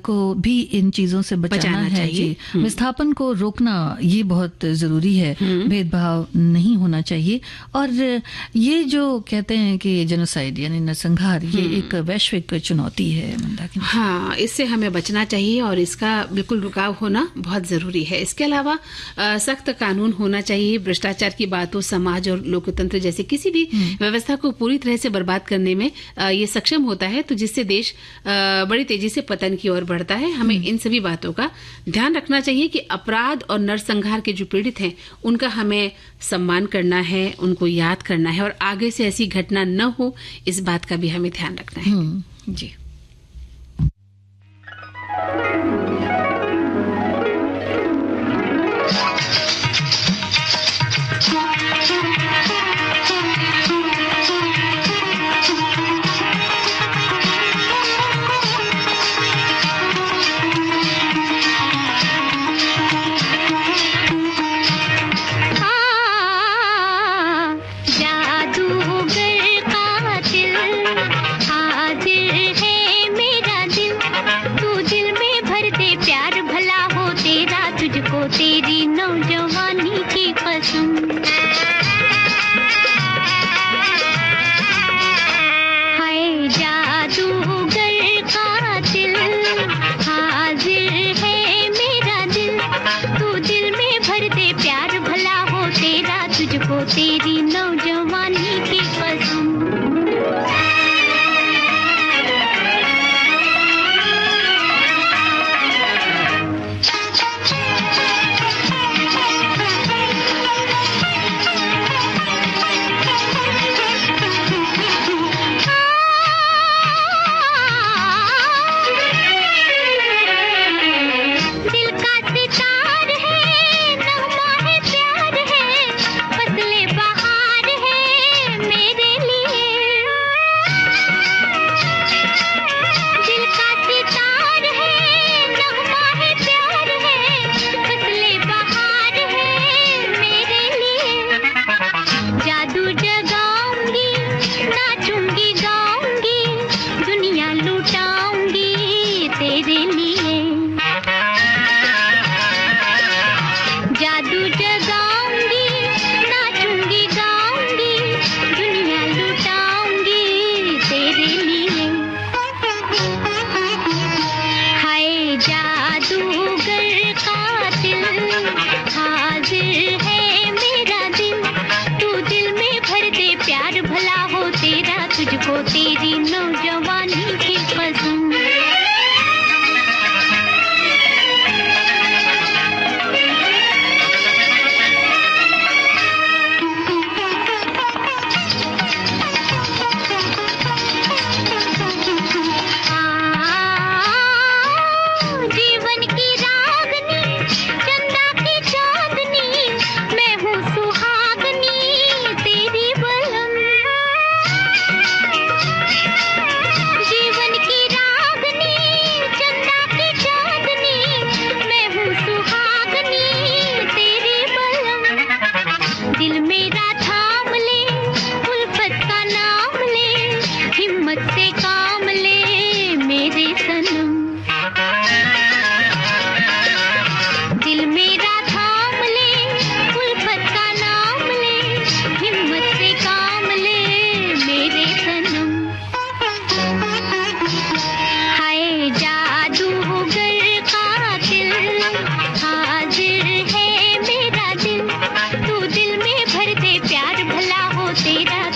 को भी इन चीजों से बचाना है जी। विस्थापन को रोकना ये बहुत जरूरी है, भेदभाव नहीं होना चाहिए। और ये जो कहते हैं कि जेनोसाइड यानी नरसंहार, ये एक वैश्विक चुनौती है मंदाकिनी।
हाँ, इससे हमें बचना चाहिए और इसका बिल्कुल रुकाव होना बहुत जरूरी है। इसके अलावा सख्त कानून होना चाहिए। भ्रष्टाचार की बात हो, समाज और लोकतंत्र जैसे किसी भी व्यवस्था को पूरी तरह से बर्बाद करने में ये सक्षम होता है, तो जिससे देश बड़ी तेजी से पतन की ओर बढ़ता है। हमें इन सभी बातों का ध्यान रखना चाहिए कि अपराध और नरसंहार के जो पीड़ित हैं उनका हमें सम्मान करना है, उनको याद करना है और आगे से ऐसी घटना न हो, इस बात का भी हमें ध्यान रखना है। जी।
तेरी नौजवानी की कसम, हाय जादूगर कातिल, हाजिर है मेरा दिल, तू दिल में भर दे प्यार भला हो तेरा, तुझको तेरी नौजवानी की कसम।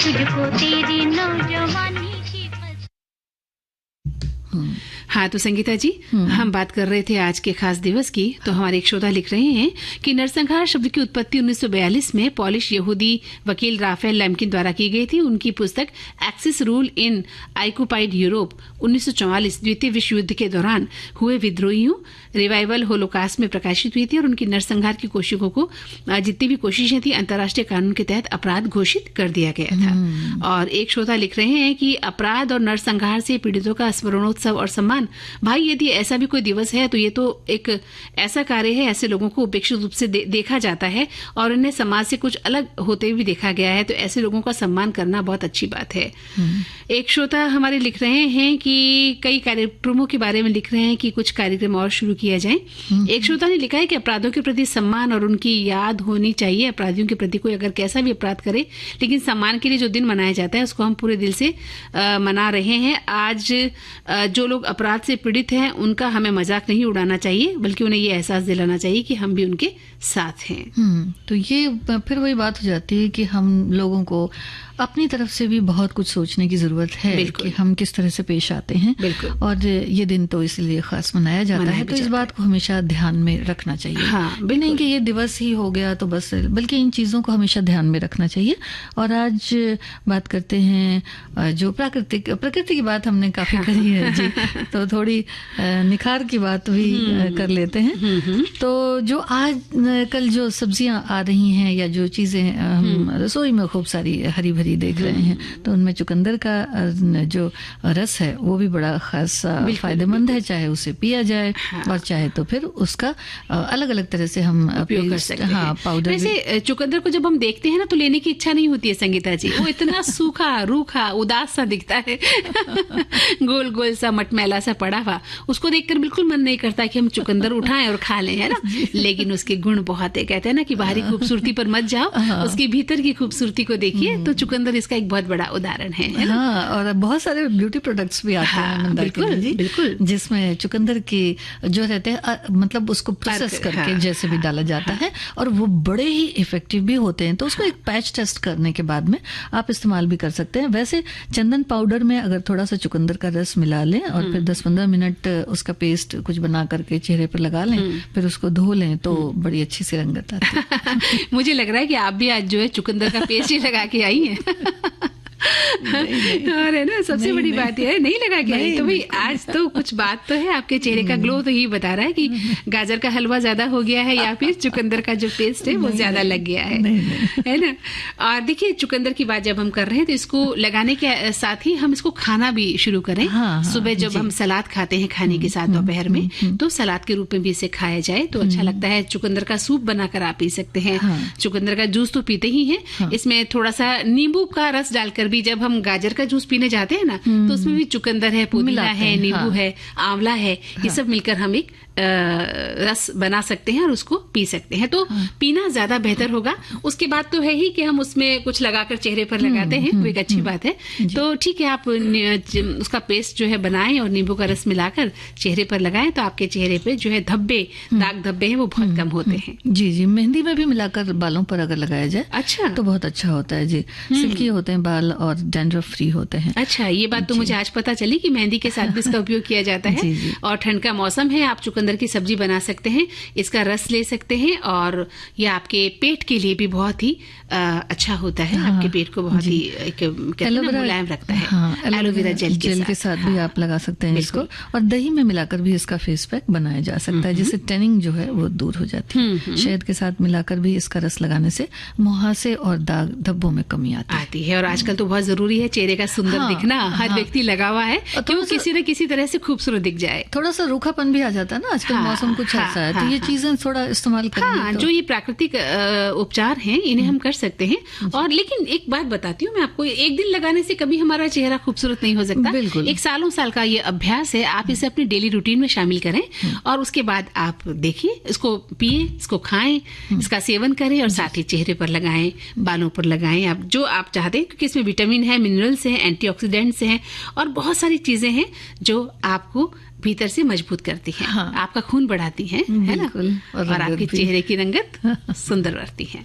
तुझको तेरी नौजवानी की
हाँ, तो संगीता जी, हम बात कर रहे थे आज के खास दिवस की। तो हमारे एक श्रोता लिख रहे हैं कि नरसंहार शब्द की उत्पत्ति 1942 में पॉलिश यहूदी वकील राफेल लैम्किन द्वारा की गई थी। उनकी पुस्तक axis rule in occupied Europe 1944 द्वितीय विश्व युद्ध के दौरान हुए विद्रोहियों रिवाइवल होलोकास्ट में प्रकाशित हुई थी और उनकी नरसंहार की कोशिशों को जितनी भी कोशिशें थी अंतर्राष्ट्रीय कानून के तहत अपराध घोषित कर दिया गया था। और एक श्रोता लिख रहे हैं कि अपराध और नरसंहार से पीड़ितों का स्मरणोत्सव और सम्मान, भाई यदि ऐसा भी कोई दिवस है तो ये तो एक ऐसा कार्य है, ऐसे लोगों को उपेक्षित रूप से देखा जाता है और उन्हें समाज से कुछ अलग होते हुए देखा गया है, तो ऐसे लोगों का सम्मान करना बहुत अच्छी बात है। एक श्रोता हमारे लिख रहे हैं कि कई कार्यक्रमों के बारे में लिख रहे हैं कि कुछ कार्यक्रम और शुरू किया जाए। एक श्रोता ने लिखा है कि अपराधों के प्रति सम्मान और उनकी याद होनी चाहिए। अपराधियों के प्रति कोई अगर कैसा भी अपराध करे, लेकिन सम्मान के लिए जो दिन मनाया जाता है उसको हम पूरे दिल से मना रहे हैं। आज जो लोग अपराध से पीड़ित हैं उनका हमें मजाक नहीं उड़ाना चाहिए, बल्कि उन्हें ये एहसास दिलाना चाहिए कि हम भी उनके साथ हैं।
तो ये फिर वही बात हो जाती है कि हम लोगों को अपनी तरफ से भी बहुत कुछ सोचने की जरूरत है कि हम किस तरह से पेश आते हैं। और ये दिन तो इसलिए खास मनाया जाता है, तो इस बात को हमेशा ध्यान में रखना चाहिए।
हाँ,
नहीं कि ये दिवस ही हो गया तो बस, बल्कि इन चीजों को हमेशा ध्यान में रखना चाहिए। और आज बात करते हैं जो प्रकृति की बात हमने काफी करी है जी, तो थोड़ी निखार की बात भी कर लेते हैं। तो जो आज कल जो सब्जियां आ रही हैं या जो चीजें हम रसोई में खूब सारी हरी भरी देख रहे हैं, तो उनमें चुकंदर का जो रस है वो भी बड़ा खास फायदेमंद है, चाहे उसे पिया जाए और चाहे तो फिर उसका अलग अलग तरह से हम
उपयोग कर सकते हैं।
हाँ, पाउडर।
वैसे चुकंदर को जब हम देखते हैं ना तो लेने की इच्छा नहीं होती है संगीता जी, वो इतना सूखा रूखा उदास सा दिखता है गोल गोल सा मटमैला सा पड़ा हुआ, उसको देखकर बिल्कुल मन नहीं करता कि हम चुकंदर उठाएं और खा लें, है ना। लेकिन उसके गुण बहुत है, कहते हैं ना कि बाहरी खूबसूरती पर मत जाओ, उसकी भीतर की खूबसूरती को देखिए। तो चुकंदर इसका एक बहुत बड़ा उदाहरण है ना?
हाँ, और बहुत सारे ब्यूटी प्रोडक्ट्स भी आते हैं
बिल्कुल,
जिसमें चुकंदर की जो रहते हैं मतलब उसको प्रोसेस करके जैसे भी डाला जाता है और वो बड़े ही इफेक्टिव भी होते हैं। तो उसको एक पैच टेस्ट करने के बाद में आप इस्तेमाल भी कर सकते हैं। वैसे चंदन पाउडर में अगर थोड़ा सा चुकंदर का रस मिला लें और फिर 10-15 मिनट उसका पेस्ट कुछ बना करके चेहरे पर लगा लें, फिर उसको धो लें, तो बड़ी अच्छी सी रंगत आती है।
मुझे लग रहा है कि आप भी आज जो है चुकंदर का पेस्ट ही लगा के आई हैं। और है ना, सबसे बड़ी बात यह है नहीं लगा के आई, तो भाई आज तो कुछ बात तो है। आपके चेहरे का ग्लो तो यही बता रहा है कि गाजर का हलवा ज्यादा हो गया है या फिर चुकंदर का जो पेस्ट है वो ज्यादा लग गया है ना। और देखिए, चुकंदर की बात जब हम कर रहे हैं तो इसको लगाने के साथ ही हम इसको खाना भी शुरू करें। सुबह जब हम सलाद खाते हैं खाने के साथ दोपहर में, तो सलाद के रूप में भी इसे खाया जाए तो अच्छा लगता है। चुकंदर का सूप बनाकर आप पी सकते हैं। चुकंदर का जूस तो पीते ही हैं, इसमें थोड़ा सा नींबू का रस डालकर भी, जब हम गाजर का जूस पीने जाते हैं ना तो उसमें भी चुकंदर है, पुदीना है, नींबू है, आंवला है, ये सब मिलकर हम एक रस बना सकते हैं और उसको पी सकते हैं। तो पीना ज्यादा बेहतर होगा। उसके बाद तो है ही कि हम उसमें कुछ लगाकर चेहरे पर लगाते हैं, वो एक अच्छी बात है। तो ठीक है, आप उसका पेस्ट जो है बनाएं और नींबू का रस मिलाकर चेहरे पर लगाएं तो आपके चेहरे पे जो है दाग धब्बे हैं वो बहुत कम होते हैं।
जी, मेहंदी में भी मिलाकर बालों पर अगर लगाया जाए
अच्छा
तो बहुत अच्छा होता है जी। सिल्की होते हैं बाल और डैंड्रफ फ्री होते हैं।
अच्छा, ये बात तो मुझे आज पता चली कि मेहंदी के साथ भी इसका उपयोग किया जाता है। और ठंड का मौसम है, आप चुकंदर की सब्जी बना सकते हैं, इसका रस ले सकते हैं और ये आपके पेट के लिए भी बहुत ही अच्छा होता है। आपके पेट को बहुत ही मुलायम रखता है। एलोवेरा जेल
के साथ भी आप लगा सकते हैं इसको, और दही में मिलाकर भी इसका फेस पैक बनाया जा सकता है, जिससे टैनिंग जो है वो दूर हो जाती है। शहद के साथ मिलाकर भी इसका रस लगाने से मुहासे और दाग धब्बों में कमी आती है।
और आजकल तो बहुत जरूरी है चेहरे का सुंदर दिखना। हर व्यक्ति लगा हुआ है कि वो किसी न किसी तरह से खूबसूरत दिख जाए।
थोड़ा सा रूखापन भी आ जाता है ना, आजकल मौसम कुछ ऐसा है, तो ये चीजें थोड़ा इस्तेमाल करें।
जो ये प्राकृतिक उपचार हैं इन्हें हम कर सकते हैं। और लेकिन एक बात बताती हूँ मैं आपको, एक दिन लगाने से कभी हमारा चेहरा खूबसूरत नहीं हो सकता। एक सालों साल का ये अभ्यास है। आप इसे अपनी डेली रूटीन में शामिल करें और उसके बाद आप देखिए, इसको पिए, इसको खाएं, इसका सेवन करें और साथ ही चेहरे पर लगाएं, बालों पर लगाएं, आप जो आप चाहते हैं, क्योंकि इसमें विटामिन है, मिनरल्स हैं, एंटीऑक्सीडेंट्स हैं और बहुत सारी चीजें हैं जो आपको भीतर से मजबूत करती हैं। आपका खून बढ़ाती हैं, है ना, और आपके चेहरे की रंगत सुंदर रहती है।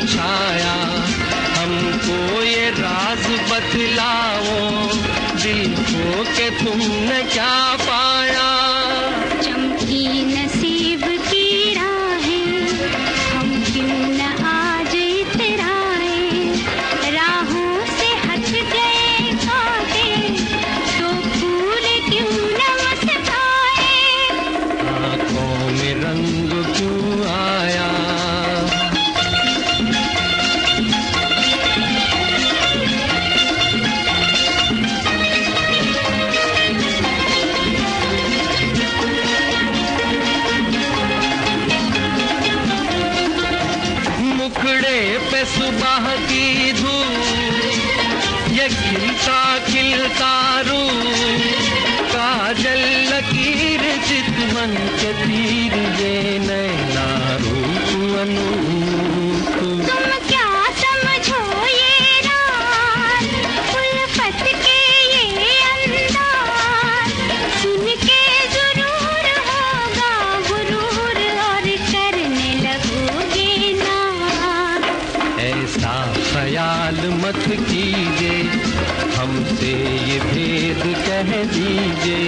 छाया, हमको ये राज बतलाओ, दिल खो के तुमने क्या पाया।
चमकी नसीब की राहें, हम क्यों न आज इतराए, राहों से हट गए कांटे, तो फूल क्यों न मुस्कुराए।
आँखों में रंग क्यों आया। मुखड़े पे सुबह की धूप, ये खिलता खिलता रूप, काजल लकीर चितवन के तीर, ये नैना रूप अनूप।
तुम क्या समझो ये राज, उल्फत के ये अंदाज, सुन के जरूर होगा गुरूर और करने लगोगे नाज।
ऐसा ख्याल मत कीजिए, हमसे ये भेद कह दीजिए,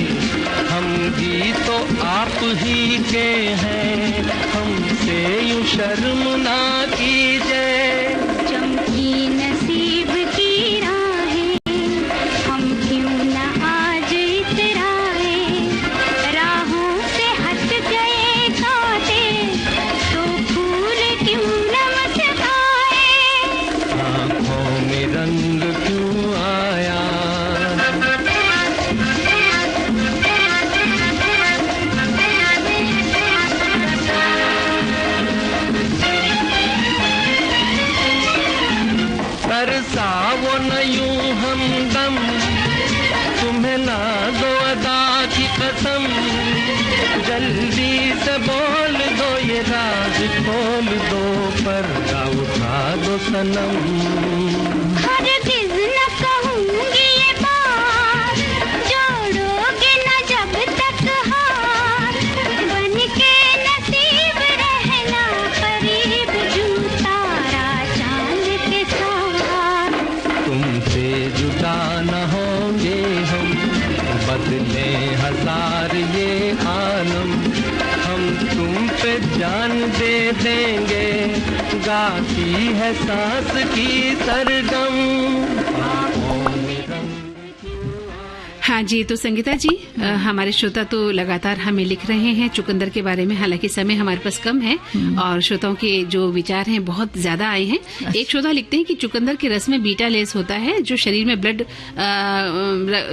हम भी तो आप ही के हैं, हमसे यूं शर्म ना कीजिए।
चमकी नसीब की राहें, हम क्यों न आज इतराए, राहों से हट गए कांटे, तो फूल क्यों न मुस्कुराए।
आँखों में रंग क्यों आया। तरसाओ न यूं हमदम, तुम्हें ना दो अदा की कसम, जल्दी से बोल दो ये राज खोल दो, पर्दा उठा दो सनम।
हरगिज़ न कहूँगी ये बात, जोड़ोगे न जब तक हाथ, बन के नसीब रहना करीब, यूं तारा चांद के साथ।
तुमसे जुदा न होंगे हम, बदले हजार ये आलम, हम तुम पे जान दे देंगे, गाती है सांस की सरगम। आँखों में रंग।
हाँ जी, तो संगीता जी, हमारे श्रोता तो लगातार हमें लिख रहे हैं चुकंदर के बारे में, हालांकि समय हमारे पास कम है और श्रोताओं के जो विचार हैं बहुत ज्यादा आए हैं। एक श्रोता लिखते हैं कि चुकंदर के रस में बीटा लेस होता है, जो शरीर में ब्लड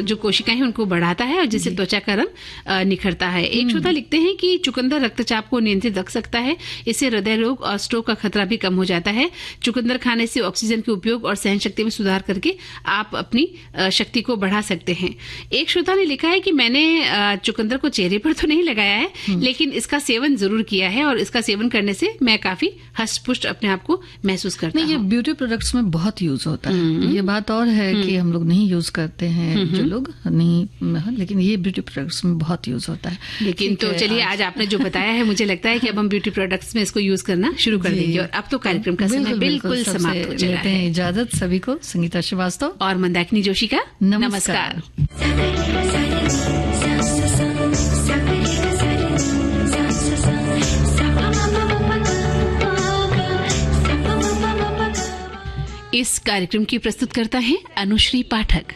जो कोशिकाएं हैं उनको बढ़ाता है और जिससे त्वचा का रंग निखरता है। एक श्रोता लिखते हैं कि चुकंदर रक्तचाप को नियंत्रित रख सकता है, इससे हृदय रोग और स्ट्रोक का खतरा भी कम हो जाता है। चुकंदर खाने से ऑक्सीजन के उपयोग और सहन शक्ति में सुधार करके आप अपनी शक्ति को बढ़ा सकते हैं। एक श्रोता ने लिखा है कि मैंने चुकंदर को चेहरे पर तो नहीं लगाया है, लेकिन इसका सेवन जरूर किया है और इसका सेवन करने से मैं काफी हष्ट-पुष्ट अपने आप को महसूस करता हूँ।
ये ब्यूटी प्रोडक्ट्स में बहुत यूज होता है। ये बात और है कि हम लोग नहीं यूज करते हैं, जो लोग नहीं, लेकिन ये ब्यूटी प्रोडक्ट्स में बहुत यूज होता है।
लेकिन तो चलिए, आज आपने जो बताया है, मुझे लगता है कि अब हम ब्यूटी प्रोडक्ट्स में इसको यूज करना शुरू कर देंगे। और अब तो कार्यक्रम का समय बिल्कुल समाप्त हो चला है।
इजाजत सभी को, संगीता श्रीवास्तव
और मंदाकिनी जोशी का नमस्कार। इस कार्यक्रम की प्रस्तुतकर्ता है अनुश्री पाठक।